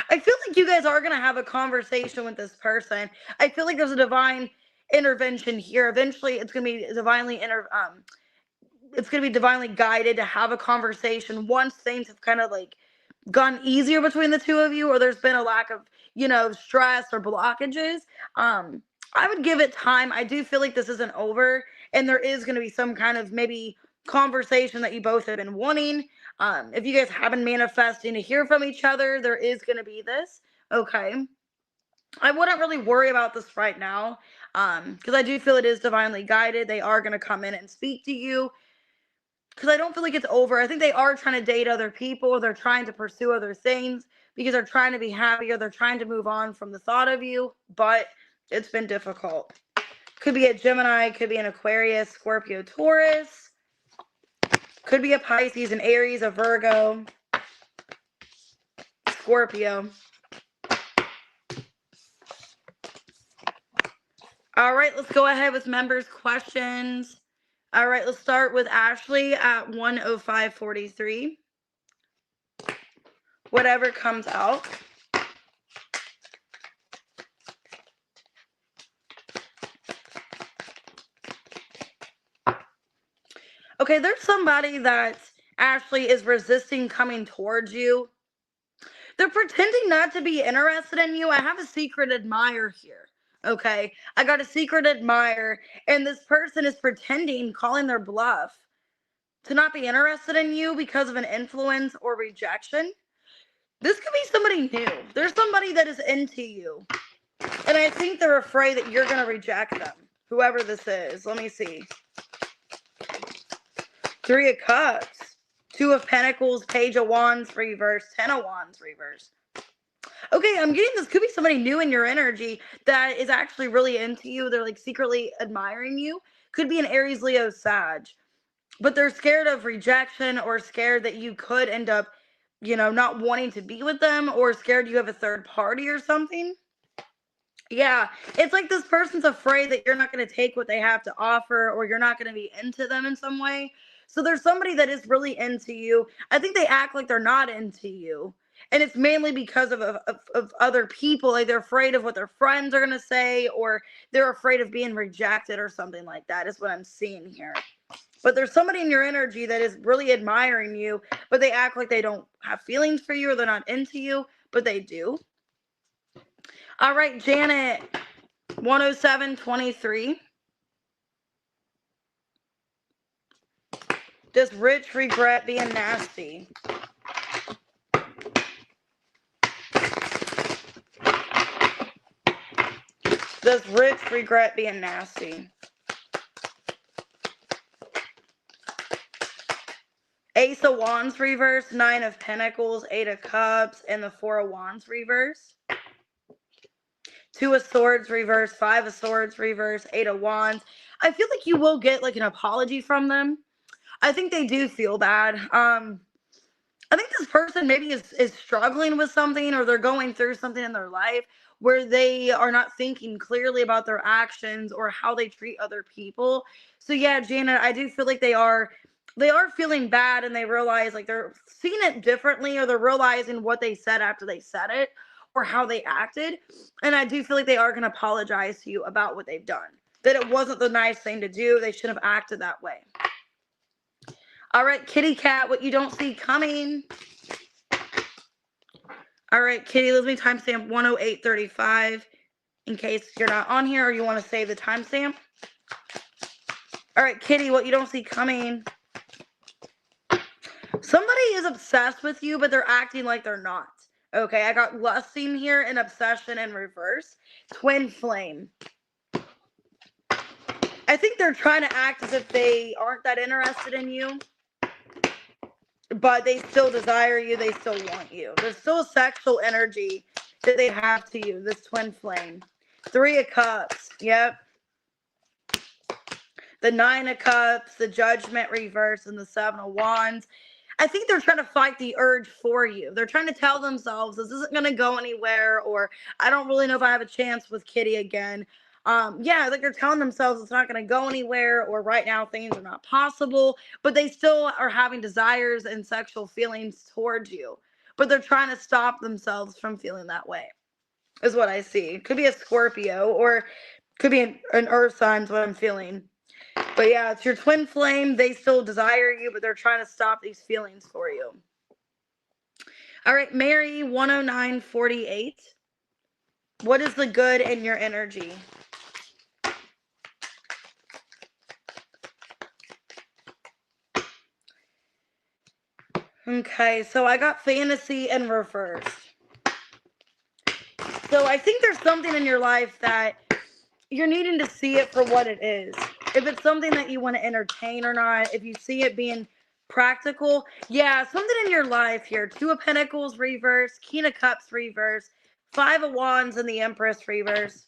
I feel like you guys are going to have a conversation with this person. I feel like there's a divine intervention here. Eventually, it's going to be divinely guided to have a conversation once things have kind of like gone easier between the two of you, or there's been a lack of, stress or blockages. I would give it time. I do feel like this isn't over, and there is going to be some kind of maybe conversation that you both have been wanting. If you guys have been manifesting to hear from each other, there is going to be this. Okay. I wouldn't really worry about this right now, because I do feel it is divinely guided. They are going to come in and speak to you, because I don't feel like it's over. I think they are trying to date other people. They're trying to pursue other things because they're trying to be happier. They're trying to move on from the thought of you, but it's been difficult. Could be a Gemini, could be an Aquarius, Scorpio, Taurus. Could be a Pisces, an Aries, a Virgo, Scorpio. All right, let's go ahead with members' questions. All right, let's start with Ashley at 105.43. Whatever comes out. Okay, there's somebody that Ashley is resisting coming towards you. They're pretending not to be interested in you. I have a secret admirer here. Okay, I got a secret admirer, and this person is pretending, calling their bluff, to not be interested in you because of an influence or rejection. This could be somebody new. There's somebody that is into you, and I think they're afraid that you're going to reject them, whoever this is. Let me see. 3 of Cups, 2 of Pentacles, Page of Wands reverse, 10 of Wands reverse. Okay, I'm getting this could be somebody new in your energy that is actually really into you. They're like secretly admiring you. Could be an Aries, Leo, Sag. But they're scared of rejection, or scared that you could end up, not wanting to be with them, or scared you have a third party or something. Yeah, it's like this person's afraid that you're not going to take what they have to offer, or you're not going to be into them in some way. So there's somebody that is really into you. I think they act like they're not into you. And it's mainly because of other people. Like they're afraid of what their friends are going to say, or they're afraid of being rejected or something like that, is what I'm seeing here. But there's somebody in your energy that is really admiring you, but they act like they don't have feelings for you, or they're not into you, but they do. All right, Janet, 107.23. Does Rich regret being nasty? Does Rich regret being nasty? Ace of Wands reverse, 9 of Pentacles, 8 of Cups, and the 4 of Wands reverse. 2 of Swords reverse, 5 of Swords reverse, 8 of Wands. I feel like you will get like an apology from them. I think they do feel bad. I think this person maybe is struggling with something, or they're going through something in their life where they are not thinking clearly about their actions or how they treat other people. So yeah, Janet, I do feel like they are feeling bad, and they realize like they're seeing it differently, or they're realizing what they said after they said it, or how they acted. And I do feel like they are going to apologize to you about what they've done. That it wasn't the nice thing to do. They shouldn't have acted that way. All right, Kitty Cat, what you don't see coming. All right, Kitty, let me timestamp 108.35 in case you're not on here or you want to save the timestamp. All right, Kitty, what you don't see coming. Somebody is obsessed with you, but they're acting like they're not. Okay, I got lusting here and obsession in reverse. Twin flame. I think they're trying to act as if they aren't that interested in you, but they still desire you. They still want you. There's still a sexual energy that they have to you, this twin flame. 3 of Cups. Yep. The 9 of Cups, the Judgment reverse, and the 7 of Wands. I think they're trying to fight the urge for you. They're trying to tell themselves this isn't going to go anywhere, or I don't really know if I have a chance with Kitty again. Yeah, like they're telling themselves it's not going to go anywhere, or right now things are not possible, but they still are having desires and sexual feelings towards you. But they're trying to stop themselves from feeling that way, is what I see. Could be a Scorpio, or could be an earth sign, is what I'm feeling. But yeah, it's your twin flame. They still desire you, but they're trying to stop these feelings for you. All right, Mary, 109.48. What is the good in your energy? Okay, so I got fantasy in reverse. So I think there's something in your life that you're needing to see it for what it is. If it's something that you want to entertain or not, if you see it being practical, yeah, something in your life here. Two of Pentacles reverse, King of Cups reverse, Five of Wands, and the Empress reverse.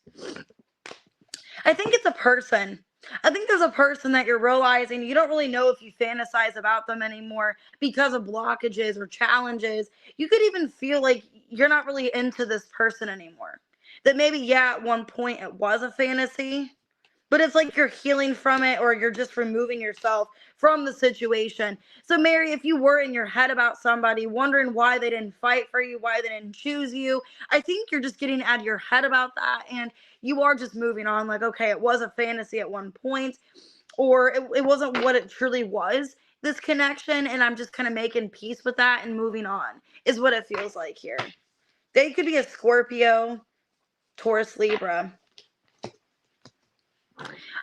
I think it's a person. I think there's a person that you're realizing you don't really know if you fantasize about them anymore because of blockages or challenges. You could even feel like you're not really into this person anymore. That maybe, yeah, at one point it was a fantasy, but it's like you're healing from it or you're just removing yourself from the situation. So, Mary, if you were in your head about somebody, wondering why they didn't fight for you, why they didn't choose you, I think you're just getting out of your head about that. And you are just moving on. Like, okay, it was a fantasy at one point, or it wasn't what it truly was, this connection. And I'm just kind of making peace with that and moving on, is what it feels like here. They could be a Scorpio, Taurus, Libra.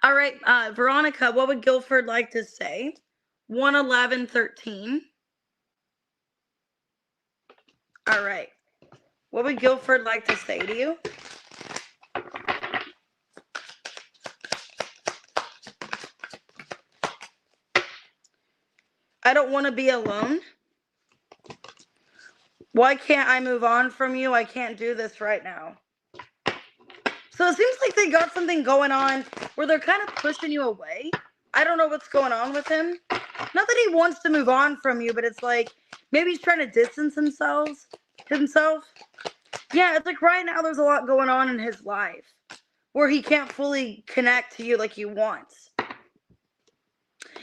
All right, Veronica, what would Guilford like to say? 11113. All right. What would Guilford like to say to you? I don't want to be alone. Why can't I move on from you? I can't do this right now. So it seems like they got something going on where they're kind of pushing you away. I don't know what's going on with him. Not that he wants to move on from you, but it's like maybe he's trying to distance himself. Yeah, it's like right now there's a lot going on in his life where he can't fully connect to you like he wants.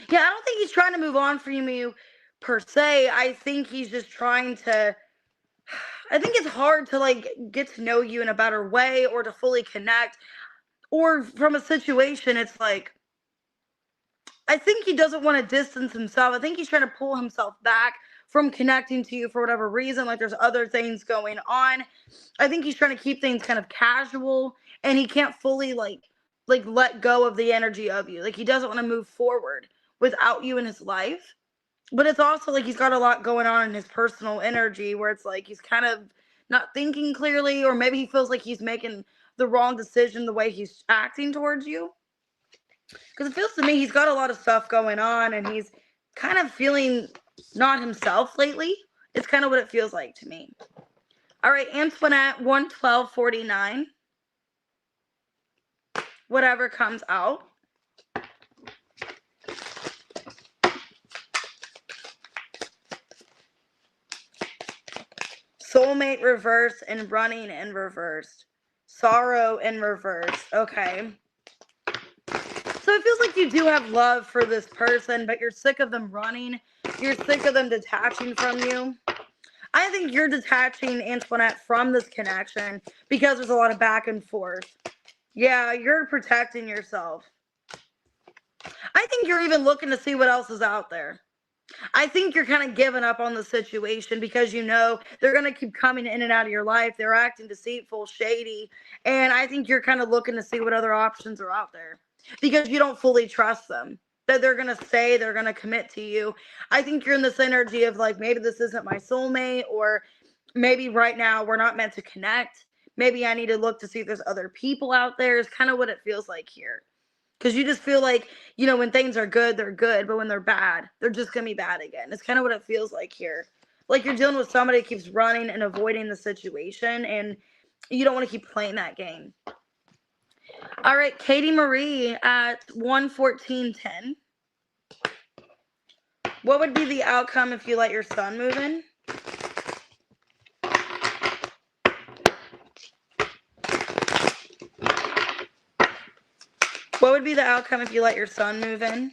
Yeah, I don't think he's trying to move on from you per se. I think he's just trying to, I think it's hard to like get to know you in a better way or to fully connect. Or from a situation, it's like, I think he doesn't want to distance himself. I think he's trying to pull himself back from connecting to you for whatever reason. Like there's other things going on. I think he's trying to keep things kind of casual, and he can't fully like let go of the energy of you. Like he doesn't want to move forward without you in his life. But it's also like he's got a lot going on in his personal energy where it's like he's kind of not thinking clearly, or maybe he feels like he's making the wrong decision the way he's acting towards you. Because it feels to me he's got a lot of stuff going on and he's kind of feeling not himself lately. It's kind of what it feels like to me. All right, Antoinette, 11249. Whatever comes out. Soulmate reverse and running in reverse. Sorrow in reverse. Okay. So it feels like you do have love for this person, but you're sick of them running. You're sick of them detaching from you. I think you're detaching, Antoinette, from this connection because there's a lot of back and forth. Yeah, you're protecting yourself. I think you're even looking to see what else is out there. I think you're kind of giving up on the situation because you know they're going to keep coming in and out of your life. They're acting deceitful, shady. And I think you're kind of looking to see what other options are out there because you don't fully trust them, that they're going to say they're going to commit to you. I think you're in this energy of like, maybe this isn't my soulmate, or maybe right now we're not meant to connect. Maybe I need to look to see if there's other people out there is kind of what it feels like here. Because you just feel like, you know, when things are good, they're good. But when they're bad, they're just going to be bad again. It's kind of what it feels like here. Like you're dealing with somebody who keeps running and avoiding the situation. And you don't want to keep playing that game. All right, Katie Marie at 11410. What would be the outcome if you let your sun move in? What would be the outcome if you let your sun move in?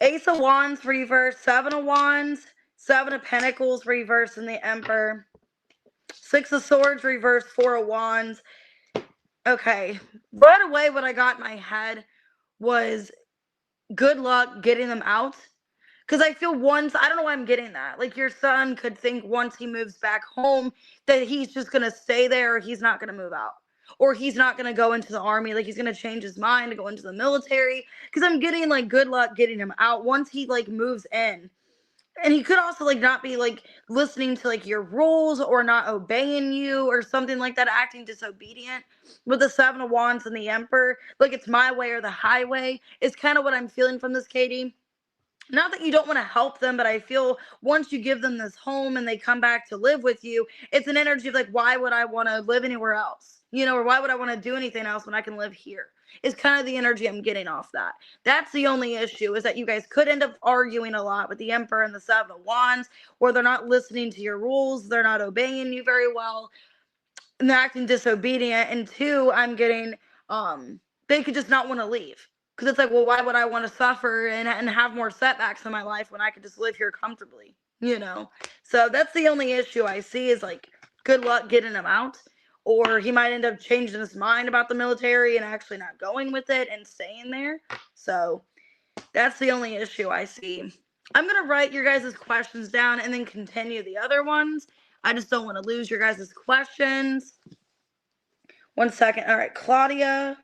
Ace of Wands reverse, Seven of Wands, Seven of Pentacles reverse in the Emperor. Six of Swords reverse, Four of Wands. Okay, right away what I got in my head was good luck getting them out. Because I feel once, I don't know why I'm getting that. Like your son could think once he moves back home that he's just going to stay there, or he's not going to move out. Or he's not going to go into the army. Like he's going to change his mind to go into the military. Because I'm getting like good luck getting him out. Once he like moves in, And he could also like not be like listening to like your rules or not obeying you or something like that, acting disobedient. With the Seven of Wands and the Emperor, like it's my way or the highway is kind of what I'm feeling from this, Katie. Not that you don't want to help them, but I feel once you give them this home and they come back to live with you, it's an energy of like, why would I want to live anywhere else? You know, or why would I want to do anything else when I can live here? Is kind of the energy I'm getting off that. That's the only issue, is that you guys could end up arguing a lot with the Emperor and the Seven of Wands, where they're not listening to your rules, they're not obeying you very well, and they're acting disobedient. And two, I'm getting they could just not want to leave, because it's like, well, why would I want to suffer and have more setbacks in my life when I could just live here comfortably, you know? So that's the only issue I see, is like, good luck getting him out, or he might end up changing his mind about the military and actually not going with it and staying there. So that's the only issue I see. I'm going to write your guys' questions down and then continue the other ones. I just don't want to lose your guys' questions. 1 second. All right, Claudia.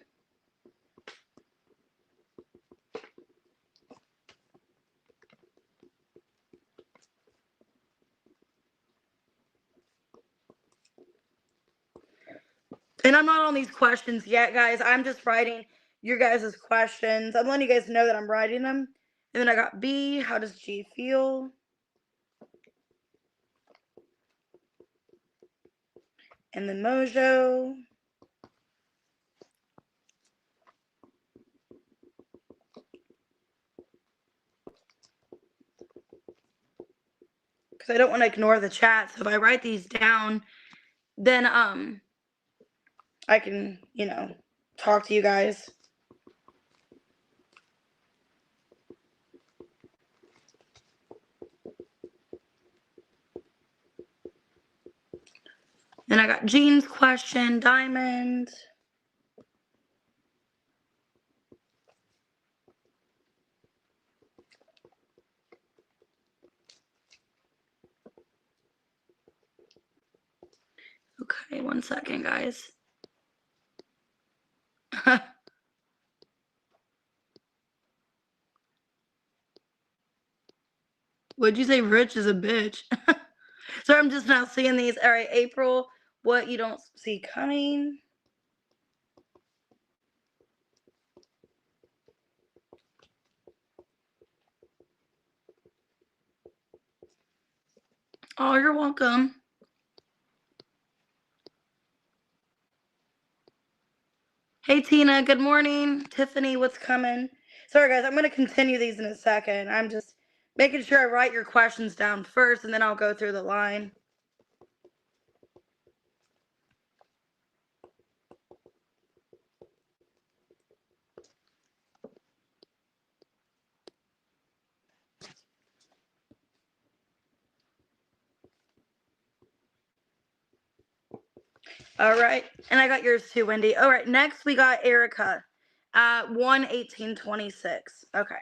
And I'm not on these questions yet, guys. I'm just writing your guys' questions. I'm letting you guys know that I'm writing them. And then I got B. How does G feel? And then Mojo. Because I don't want to ignore the chat. So if I write these down, then I can, you know, talk to you guys. Then I got Jean's question, Diamond. Okay, 1 second, guys. Would you say Rich is a bitch? So I'm just now seeing these. All right, April, what you don't see coming. Oh, you're welcome. Hey, Tina, good morning. Tiffany, what's coming? Sorry, guys, I'm going to continue these in a second. I'm just making sure I write your questions down first, and then I'll go through the line. All right, and I got yours too, Wendy. All right, next we got Erica at 1:18:26. Okay.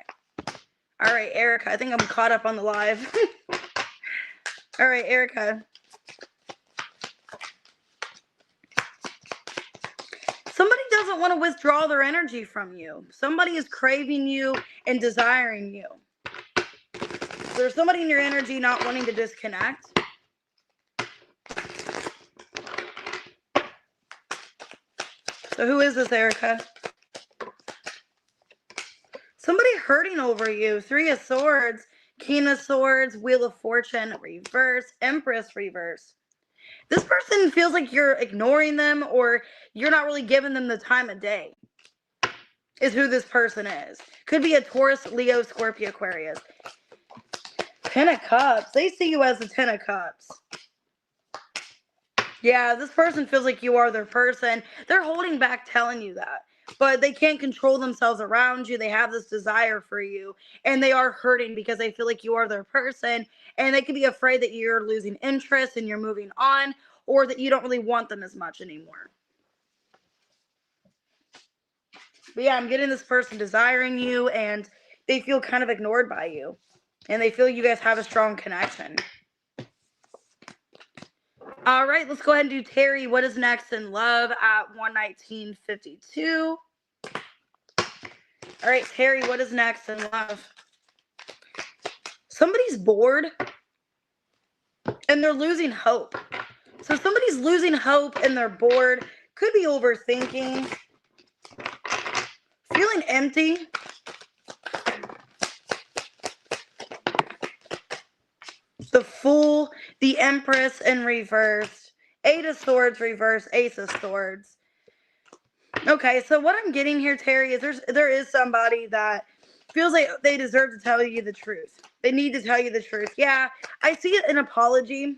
All right, Erica, I think I'm caught up on the live. All right, Erica. Somebody doesn't want to withdraw their energy from you. Somebody is craving you and desiring you. There's somebody in your energy not wanting to disconnect. So who is this, Erica? Somebody hurting over you. 3 of Swords, King of Swords, Wheel of Fortune, reverse, Empress, reverse. This person feels like you're ignoring them, or you're not really giving them the time of day, is who this person is. Could be a Taurus, Leo, Scorpio, Aquarius. 10 of Cups. They see you as the 10 of Cups. Yeah, this person feels like you are their person. They're holding back telling you that, but they can't control themselves around you. They have this desire for you, and they are hurting because they feel like you are their person, and they could be afraid that you're losing interest and you're moving on, or that you don't really want them as much anymore. But yeah, I'm getting this person desiring you, and they feel kind of ignored by you, and they feel you guys have a strong connection. All right, let's go ahead and do Terry. What is next in love at 1:19:52? All right, Terry, what is next in love? somebody's bored and they're losing hope. So somebody's losing hope and they're bored. Could be overthinking. Feeling empty. The Fool, the Empress in reverse. Eight of Swords reverse, Ace of Swords. Okay, so what I'm getting here, Terry, is there is somebody that feels like they deserve to tell you the truth. They need to tell you the truth. Yeah, I see it an apology.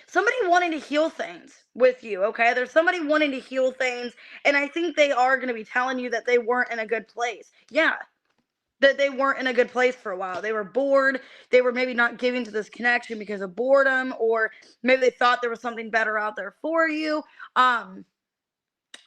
Somebody wanting to heal things with you, okay? There's somebody wanting to heal things, and I think they are going to be telling you that they weren't in a good place. Yeah, that they weren't in a good place for a while. They were bored. They were maybe not giving to this connection because of boredom, or maybe they thought there was something better out there for you.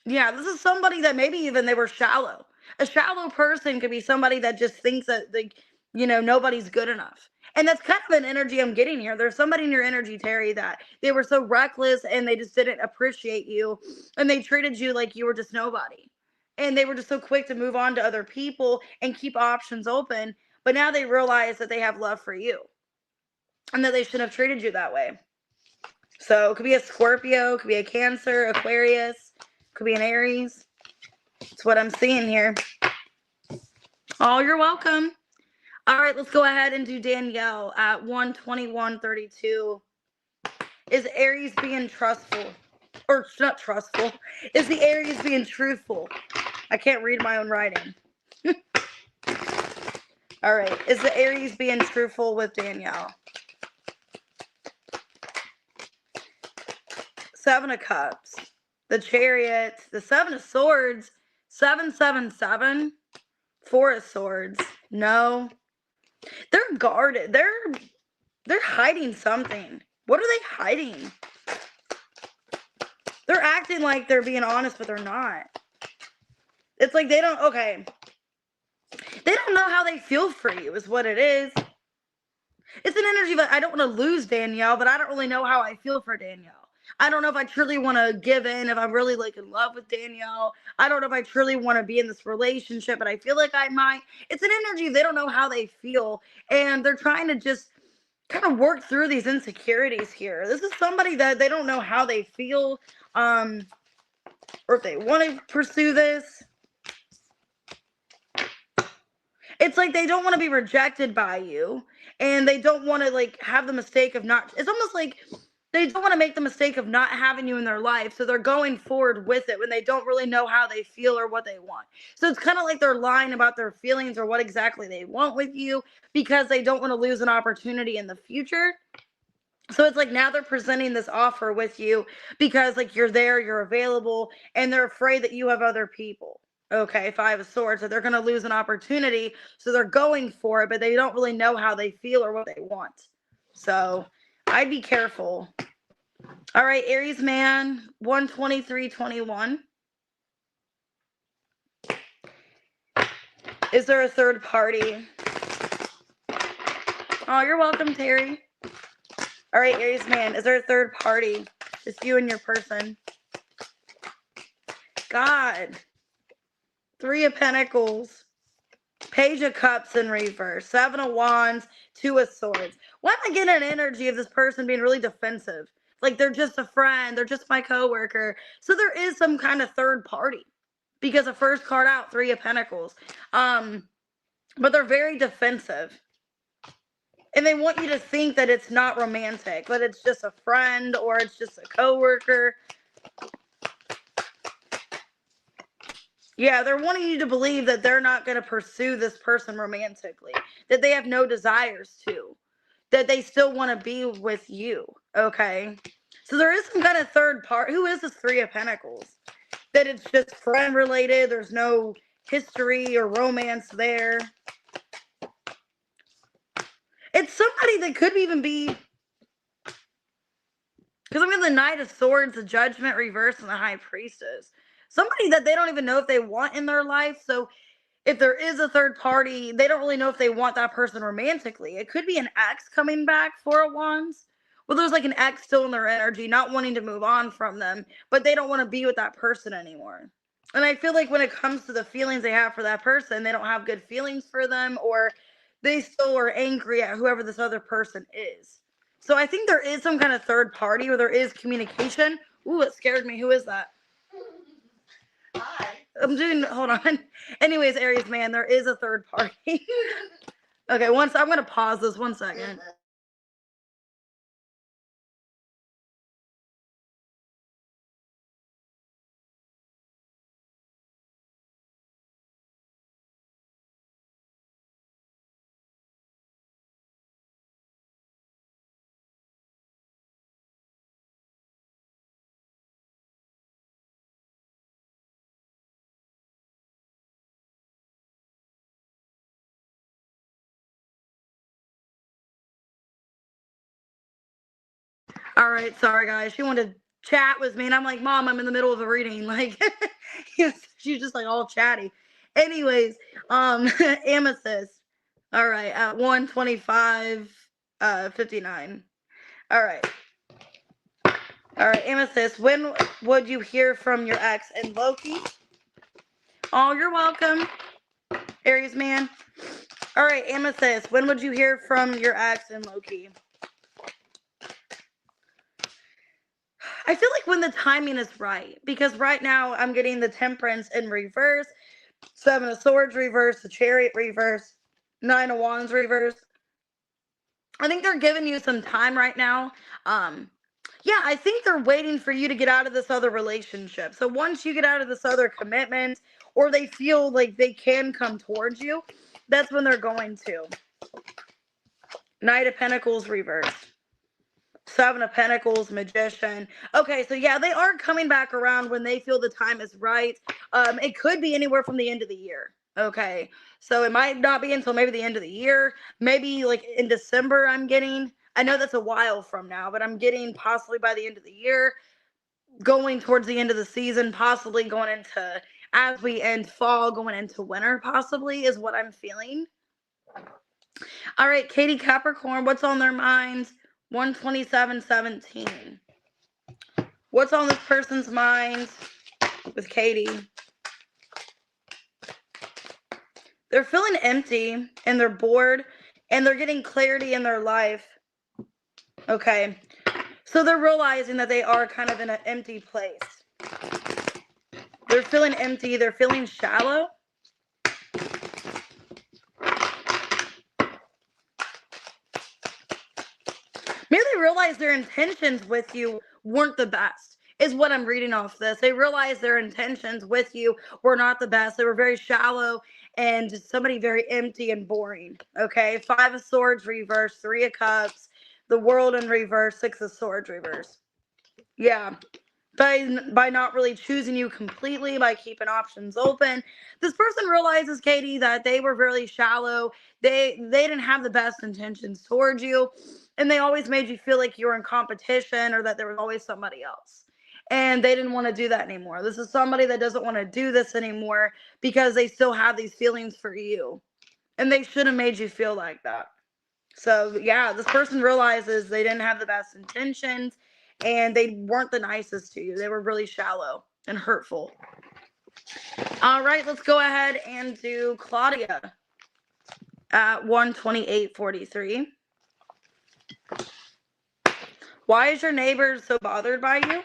Yeah, this is somebody that maybe even they were shallow. A shallow person could be somebody that just thinks that, like, nobody's good enough. And that's kind of an energy I'm getting here. There's somebody in your energy, Terry, that they were so reckless and they just didn't appreciate you, and they treated you like you were just nobody. And they were just so quick to move on to other people and keep options open. But now they realize that they have love for you and that they shouldn't have treated you that way. So it could be a Scorpio, it could be a Cancer, Aquarius, could be an Aries. That's what I'm seeing here. Oh, you're welcome. All right, let's go ahead and do Danielle at 121.32. Is Aries being trustful? Or not trustful. Is the Aries being truthful? I can't read my own writing. All right. Is the Aries being truthful with Danielle? Seven of Cups. The Chariot. The Seven of Swords. 777. Four of Swords. No. They're guarded. They're hiding something. What are they hiding? They're acting like they're being honest, but they're not. It's like they don't, okay. They don't know how they feel for you is what it is. It's an energy that I don't want to lose Danielle, but I don't really know how I feel for Danielle. I don't know if I truly want to give in, if I'm really like in love with Danielle. I don't know if I truly want to be in this relationship, but I feel like I might. It's an energy, they don't know how they feel, and they're trying to just kind of work through these insecurities here. This is somebody that they don't know how they feel, or if they want to pursue this. It's like they don't want to be rejected by you, and they don't want to like have the mistake of not. It's almost like they don't want to make the mistake of not having you in their life, so they're going forward with it when they don't really know how they feel or what they want. So it's kind of like they're lying about their feelings or what exactly they want with you because they don't want to lose an opportunity in the future. So it's like now they're presenting this offer with you because like you're there, you're available, and they're afraid that you have other people. Okay, Five of Swords, so they're going to lose an opportunity, so they're going for it, but they don't really know how they feel or what they want. So I'd be careful. All right, Aries man, 123.21. Is there a third party? Oh, you're welcome, Terry. All right, Aries man, is there a third party? Just you and your person. God. Three of Pentacles. Page of Cups in reverse. Seven of Wands. Two of Swords. Why am I getting an energy of this person being really defensive? Like they're just a friend. They're just my coworker. So there is some kind of third party. Because the first card out, Three of Pentacles. But they're very defensive. And they want you to think that it's not romantic. But it's just a friend or it's just a coworker. Yeah, they're wanting you to believe that they're not going to pursue this person romantically, that they have no desires to, that they still want to be with you, okay? So there is some kind of third part. Who is this Three of Pentacles? That it's just friend related. There's no history or romance there. It's somebody that could even be, because I'm in the Knight of Swords, the Judgment reverse, and the High Priestess. Somebody that they don't even know if they want in their life. So if there is a third party, they don't really know if they want that person romantically. It could be an ex coming back, Four of Wands. Well, there's like an ex still in their energy, not wanting to move on from them, but they don't want to be with that person anymore. And I feel like when it comes to the feelings they have for that person, they don't have good feelings for them, or they still are angry at whoever this other person is. So I think there is some kind of third party, or there is communication. Ooh, it scared me. Who is that? Hi. Hold on. Anyways, Aries man, there is a third party. Okay, I'm going to pause this 1 second. All right, sorry guys. She wanted to chat with me, and I'm like, Mom, I'm in the middle of a reading. Like, she's just like all chatty. Anyways, Amethyst. All right, at 125, 59. All right. All right, Amethyst. When would you hear from your ex and Loki? Oh, you're welcome, Aries man. All right, Amethyst. When would you hear from your ex and Loki? I feel like when the timing is right, because right now I'm getting the Temperance in reverse, Seven of Swords reverse, the Chariot reverse, Nine of Wands reverse. I think they're giving you some time right now. Yeah, I think they're waiting for you to get out of this other relationship. So once you get out of this other commitment, or they feel like they can come towards you, that's when they're going to. Knight of Pentacles reverse. Seven of Pentacles, Magician. Okay, so yeah, they are coming back around when they feel the time is right. It could be anywhere from the end of the year. Okay, so it might not be until maybe the end of the year. Maybe like in December I'm getting. I know that's a while from now, but I'm getting possibly by the end of the year, going towards the end of the season, possibly going into, as we end fall, going into winter, possibly, is what I'm feeling. All right, Katie Capricorn, what's on their minds? 127:17. What's on this person's mind with Katie? They're feeling empty and they're bored and they're getting clarity in their life. Okay. So they're realizing that they are kind of in an empty place. They're feeling empty. They're feeling shallow. Maybe they realize their intentions with you weren't the best, is what I'm reading off this. They realized their intentions with you were not the best. They were very shallow and somebody very empty and boring. Okay. Five of Swords reverse, Three of Cups, the World in reverse, Six of Swords reverse. Yeah. By not really choosing you completely, by keeping options open, this person realizes, Katie, that they were really shallow. They didn't have the best intentions towards you, and they always made you feel like you were in competition or that there was always somebody else. And they didn't want to do that anymore. This is somebody that doesn't want to do this anymore because they still have these feelings for you. And they should have made you feel like that. So yeah, this person realizes they didn't have the best intentions and they weren't the nicest to you. They were really shallow and hurtful. All right, let's go ahead and do Claudia at 128:43. Why is your neighbor so bothered by you?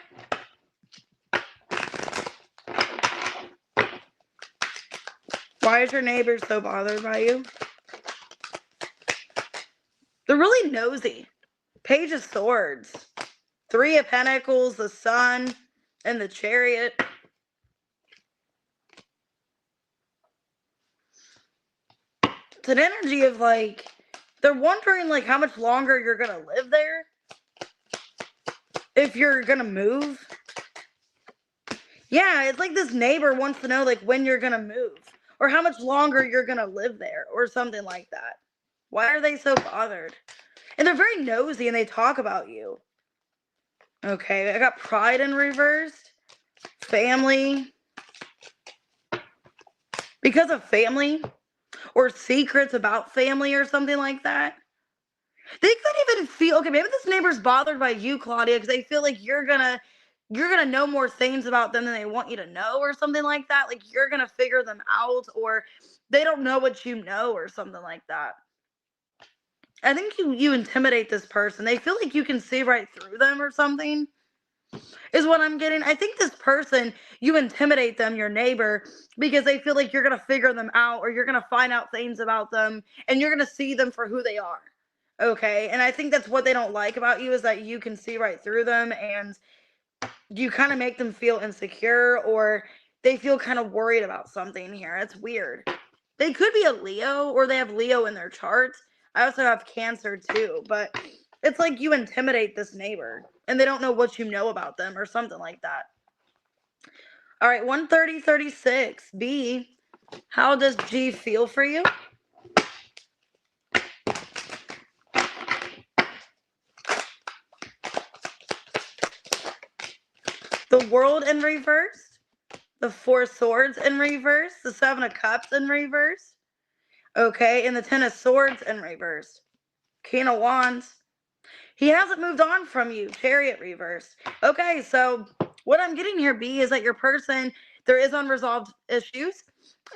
Why is your neighbor so bothered by you? They're really nosy. Page of Swords, Three of Pentacles, the Sun, and the Chariot. It's an energy of like, they're wondering like how much longer you're going to live there. If you're going to move. Yeah, it's like this neighbor wants to know like when you're going to move. Or how much longer you're going to live there. Or something like that. Why are they so bothered? And they're very nosy and they talk about you. Okay, I got Pride in reversed. Family. Because of family. Or secrets about family or something like that. They could even feel, okay, maybe this neighbor's bothered by you, Claudia, because they feel like you're gonna know more things about them than they want you to know or something like that. Like you're gonna figure them out, or they don't know what you know or something like that. I think you intimidate this person. They feel like you can see right through them or something, is what I'm getting. I think this person, you intimidate them, your neighbor, because they feel like you're going to figure them out, or you're going to find out things about them, and you're going to see them for who they are. Okay. And I think that's what they don't like about you, is that you can see right through them, and you kind of make them feel insecure, or they feel kind of worried about something here. It's weird. They could be a Leo, or they have Leo in their chart. I also have Cancer too, but it's like you intimidate this neighbor and they don't know what you know about them or something like that. All right, 13036. B, how does G feel for you? The World in reverse, the Four Swords in reverse, the Seven of Cups in reverse, okay, and the Ten of Swords in reverse, King of Wands. He hasn't moved on from you, Chariot reverse. Okay, so what I'm getting here, B, is that your person, there is unresolved issues,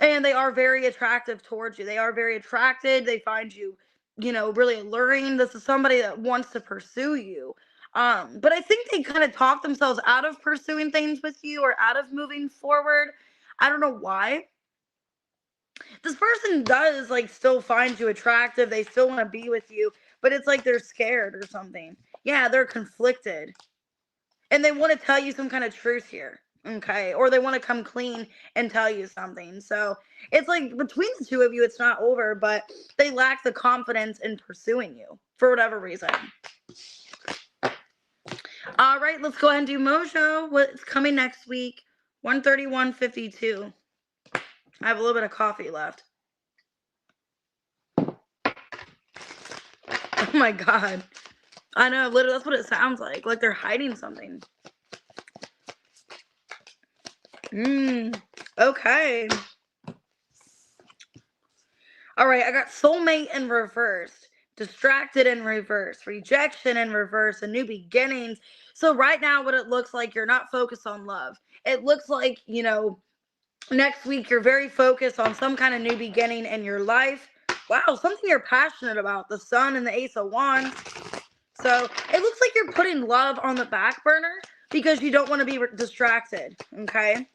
and they are very attractive towards you. They are very attracted. They find you, really alluring. This is somebody that wants to pursue you. But I think they kind of talk themselves out of pursuing things with you, or out of moving forward. I don't know why. This person does like still find you attractive. They still want to be with you, but it's like they're scared or something. Yeah, they're conflicted. And they want to tell you some kind of truth here. Okay. Or they want to come clean and tell you something. So it's like between the two of you, it's not over, but they lack the confidence in pursuing you for whatever reason. All right, let's go ahead and do Mojo. What's coming next week? 131.52. I have a little bit of coffee left. Oh my God. I know, literally, that's what it sounds like. Like they're hiding something. Okay. All right, I got soulmate in reverse, distracted in reverse, rejection in reverse, and new beginnings. So right now, what it looks like, you're not focused on love. It looks like, next week you're very focused on some kind of new beginning in your life. Wow, something you're passionate about, the Sun and the Ace of Wands. So it looks like you're putting love on the back burner because you don't want to be distracted, okay?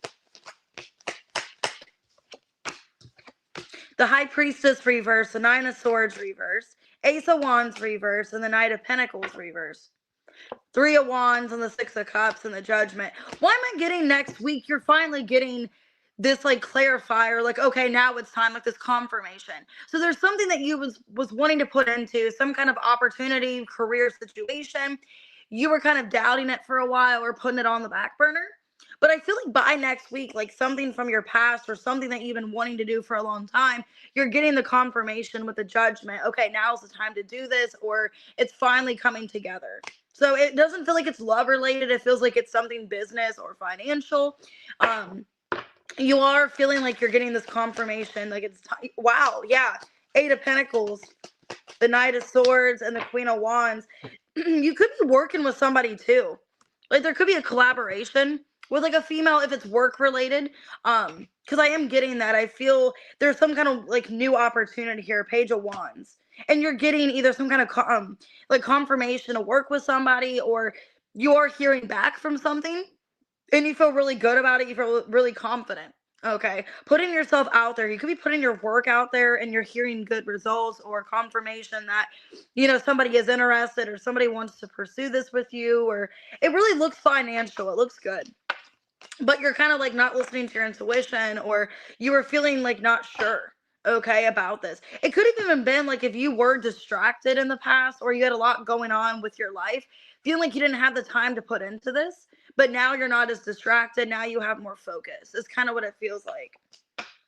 The High Priestess reverse, the Nine of Swords reverse, Ace of Wands reverse, and the Knight of Pentacles reverse. Three of Wands and the Six of Cups and the Judgment. Why am I getting next week? You're finally getting this like clarifier, like, okay, now it's time, like this confirmation. So there's something that you was wanting to put into, some kind of opportunity, career situation. You were kind of doubting it for a while or putting it on the back burner. But I feel like by next week, like something from your past or something that you've been wanting to do for a long time, you're getting the confirmation with the Judgment. Okay, now's the time to do this, or it's finally coming together. So it doesn't feel like it's love related. It feels like it's something business or financial. You are feeling like you're getting this confirmation. Like it's wow, yeah. Eight of Pentacles, the Knight of Swords, and the Queen of Wands. You could be working with somebody too. Like there could be a collaboration with like a female if it's work related. Because I am getting that. I feel there's some kind of like new opportunity here. Page of Wands. And you're getting either some kind of like confirmation to work with somebody, or you're hearing back from something and you feel really good about it. You feel really confident. Okay. Putting yourself out there. You could be putting your work out there and you're hearing good results or confirmation that, somebody is interested or somebody wants to pursue this with you, or it really looks financial. It looks good. But you're kind of like not listening to your intuition, or you were feeling like not sure, okay, about this. It could have even been like if you were distracted in the past, or you had a lot going on with your life, feeling like you didn't have the time to put into this, but now you're not as distracted. Now you have more focus. It's kind of what it feels like.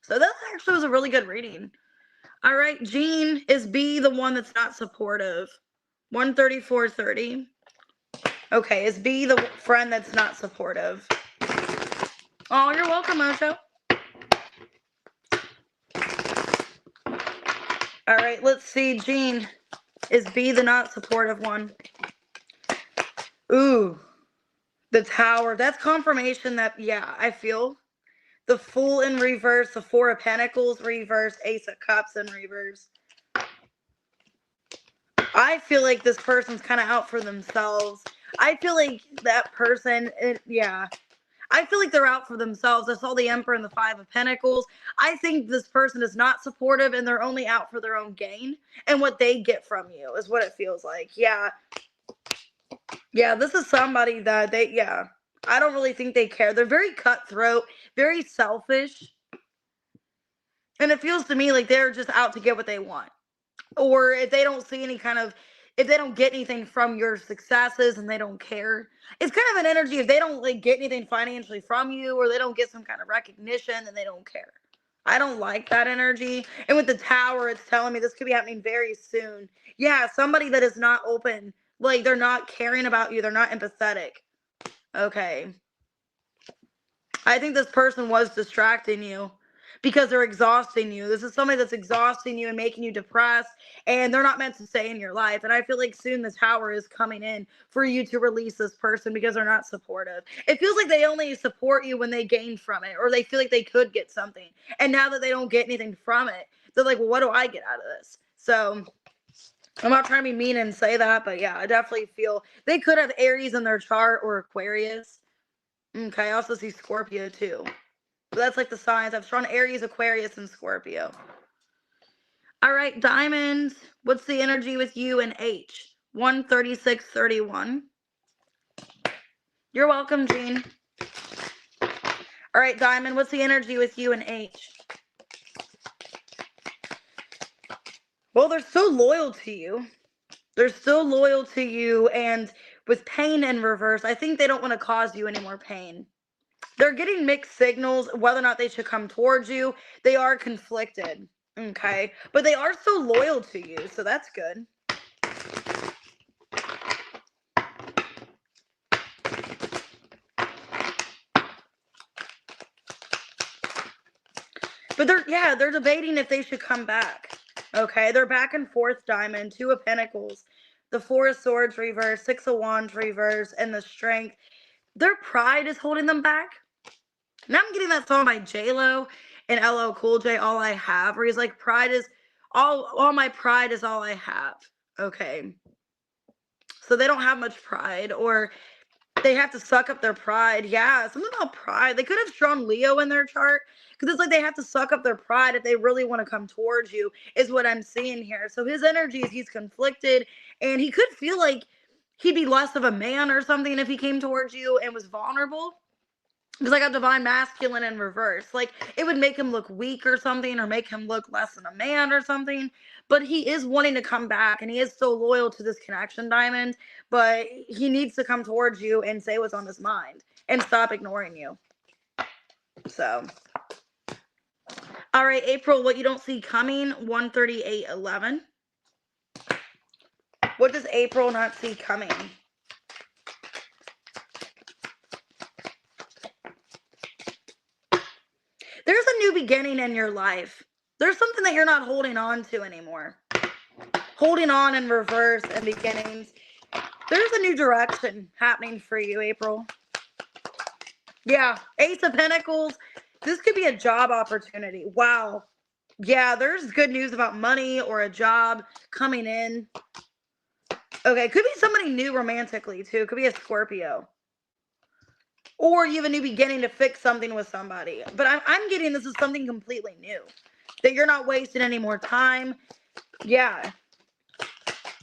So that actually was a really good reading. All right, Jean, is B the one that's not supportive? 134.30. Okay, is B the friend that's not supportive? Oh, you're welcome, Mojo. All right, let's see, Jean. Is B the not supportive one? Ooh, the Tower. That's confirmation that, yeah, I feel. The Fool in reverse, the Four of Pentacles reverse, Ace of Cups in reverse. I feel like this person's kind of out for themselves. I feel like that person, yeah. I feel like they're out for themselves. I saw the Emperor and the Five of Pentacles. I think this person is not supportive and they're only out for their own gain and what they get from you is what it feels like. Yeah. Yeah, this is somebody that yeah. I don't really think they care. They're very cutthroat, very selfish. And it feels to me like they're just out to get what they want. Or if they don't see any kind of, if they don't get anything from your successes and they don't care, it's kind of an energy. If they don't like get anything financially from you or they don't get some kind of recognition, then they don't care. I don't like that energy. And with the Tower, it's telling me this could be happening very soon. Yeah, somebody that is not open, like they're not caring about you, they're not empathetic. Okay, I think this person was distracting you because they're exhausting you. This is somebody that's exhausting you and making you depressed, and they're not meant to stay in your life. And I feel like soon the Tower is coming in for you to release this person because they're not supportive. It feels like they only support you when they gain from it, or they feel like they could get something. And now that they don't get anything from it, they're like, well, what do I get out of this? So I'm not trying to be mean and say that, but yeah, I definitely feel they could have Aries in their chart or Aquarius. Okay, I also see Scorpio too. But that's like the signs. I've shown Aries, Aquarius, and Scorpio. All right, Diamonds. What's the energy with you and H? 13631. You're welcome, Jean. All right, Diamond. What's the energy with you and H? Well, they're so loyal to you. They're still loyal to you, and with pain in reverse, I think they don't want to cause you any more pain. They're getting mixed signals whether or not they should come towards you. They are conflicted, okay? But they are so loyal to you, so that's good. But they're debating if they should come back. Okay, they're back and forth, Diamond. Two of Pentacles, the Four of Swords reverse, Six of Wands reverse, and the Strength. Their pride is holding them back. Now I'm getting that song by J-Lo and LL Cool J, All I Have, where he's like, pride is all my pride is all I have. Okay. So they don't have much pride, or they have to suck up their pride. Yeah, something about pride. They could have shown Leo in their chart because it's like they have to suck up their pride if they really want to come towards you, is what I'm seeing here. So his energies, he's conflicted, and he could feel like he'd be less of a man or something if he came towards you and was vulnerable. Because I got divine masculine in reverse. Like, it would make him look weak or something, or make him look less than a man or something. But he is wanting to come back, and he is so loyal to this connection, Diamond. But he needs to come towards you and say what's on his mind and stop ignoring you. So, all right, April, what you don't see coming, 13811. What does April not see coming? There's a new beginning in your life. There's something that you're not holding on to anymore. Holding on in reverse and beginnings. There's a new direction happening for you, April. Yeah, Ace of Pentacles. This could be a job opportunity. Wow. Yeah, there's good news about money or a job coming in. Okay, could be somebody new romantically, too. Could be a Scorpio. Or you have a new beginning to fix something with somebody. But I'm getting this is something completely new. That you're not wasting any more time. Yeah.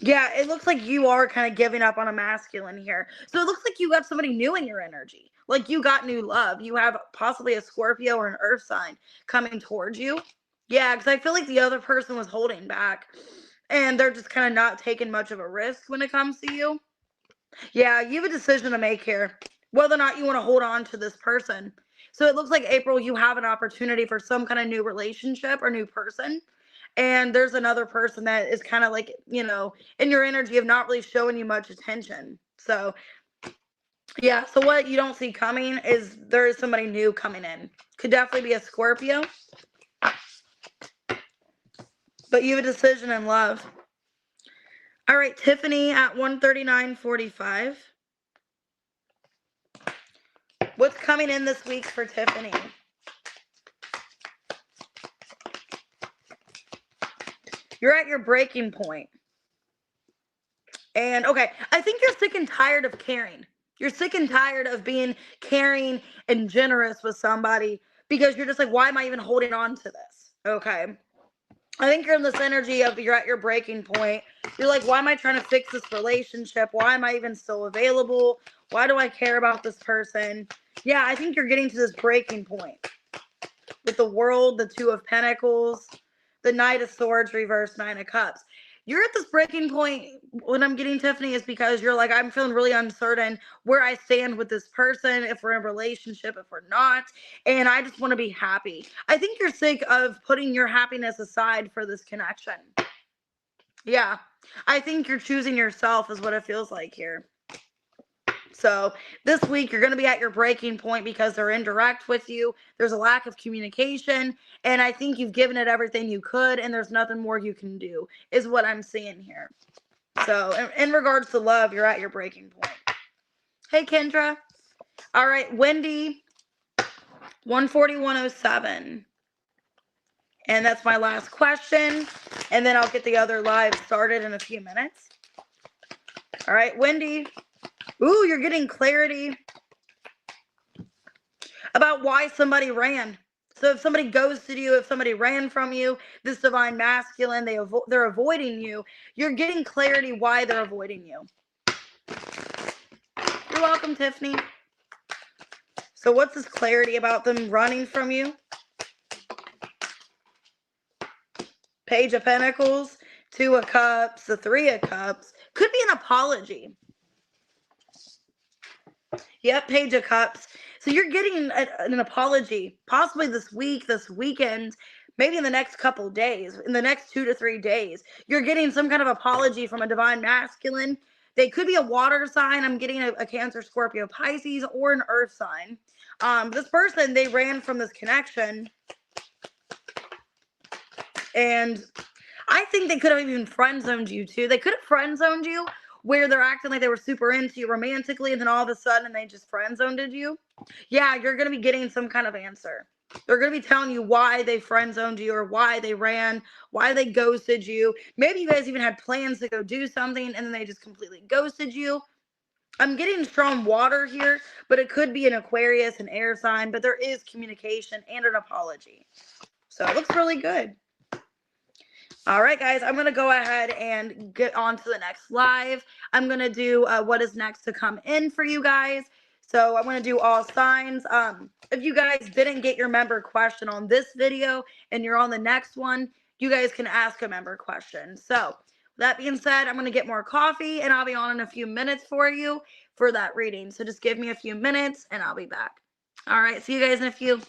Yeah, it looks like you are kind of giving up on a masculine here. So it looks like you got somebody new in your energy. Like you got new love. You have possibly a Scorpio or an earth sign coming towards you. Yeah, because I feel like the other person was holding back. And they're just kind of not taking much of a risk when it comes to you. Yeah, you have a decision to make here. Whether or not you want to hold on to this person. So it looks like, April, you have an opportunity for some kind of new relationship or new person. And there's another person that is kind of like, you know, in your energy of not really showing you much attention. So, yeah. So what you don't see coming is there is somebody new coming in. Could definitely be a Scorpio. But you have a decision in love. All right, Tiffany at 139.45. What's coming in this week for Tiffany? You're at your breaking point. And okay, I think you're sick and tired of caring. You're sick and tired of being caring and generous with somebody because you're just like, why am I even holding on to this? Okay. I think you're in this energy of you're at your breaking point. You're like, why am I trying to fix this relationship? Why am I even still available? Why do I care about this person? Yeah, I think you're getting to this breaking point with the World, the Two of Pentacles, the Knight of Swords, reverse Nine of Cups. You're at this breaking point when I'm getting, Tiffany, is because you're like, I'm feeling really uncertain where I stand with this person, if we're in a relationship, if we're not, and I just want to be happy. I think you're sick of putting your happiness aside for this connection. Yeah, I think you're choosing yourself is what it feels like here. So this week you're going to be at your breaking point because they're indirect with you. There's a lack of communication, and I think you've given it everything you could, and there's nothing more you can do, is what I'm seeing here. So in regards to love, you're at your breaking point. Hey, Kendra. All right, Wendy, 14107. And that's my last question, and then I'll get the other live started in a few minutes. All right, Wendy. Ooh, you're getting clarity about why somebody ran. So if somebody ghosted you, if somebody ran from you, this divine masculine, they're avoiding you. You're getting clarity why they're avoiding you. You're welcome, Tiffany. So what's this clarity about them running from you? Page of Pentacles, Two of Cups, the Three of Cups. Could be an apology. Yep, Page of Cups. So you're getting an apology, possibly this week, this weekend, maybe in the next couple days, in the next 2 to 3 days. You're getting some kind of apology from a divine masculine. They could be a water sign. I'm getting a Cancer, Scorpio, Pisces, or an earth sign. This person, they ran from this connection. And I think they could have even friend zoned you too. They could have friend zoned you where they're acting like they were super into you romantically, and then all of a sudden they just friend zoned you. Yeah, you're going to be getting some kind of answer. They're going to be telling you why they friend zoned you, or why they ran, why they ghosted you. Maybe you guys even had plans to go do something and then they just completely ghosted you. I'm getting strong water here, but it could be an Aquarius, an air sign, but there is communication and an apology. So it looks really good. All right, guys, I'm going to go ahead and get on to the next live. I'm going to do what is next to come in for you guys. So I'm going to do all signs. If you guys didn't get your member question on this video and you're on the next one, you guys can ask a member question. So that being said, I'm going to get more coffee and I'll be on in a few minutes for you for that reading. So just give me a few minutes and I'll be back. All right, see you guys in a few.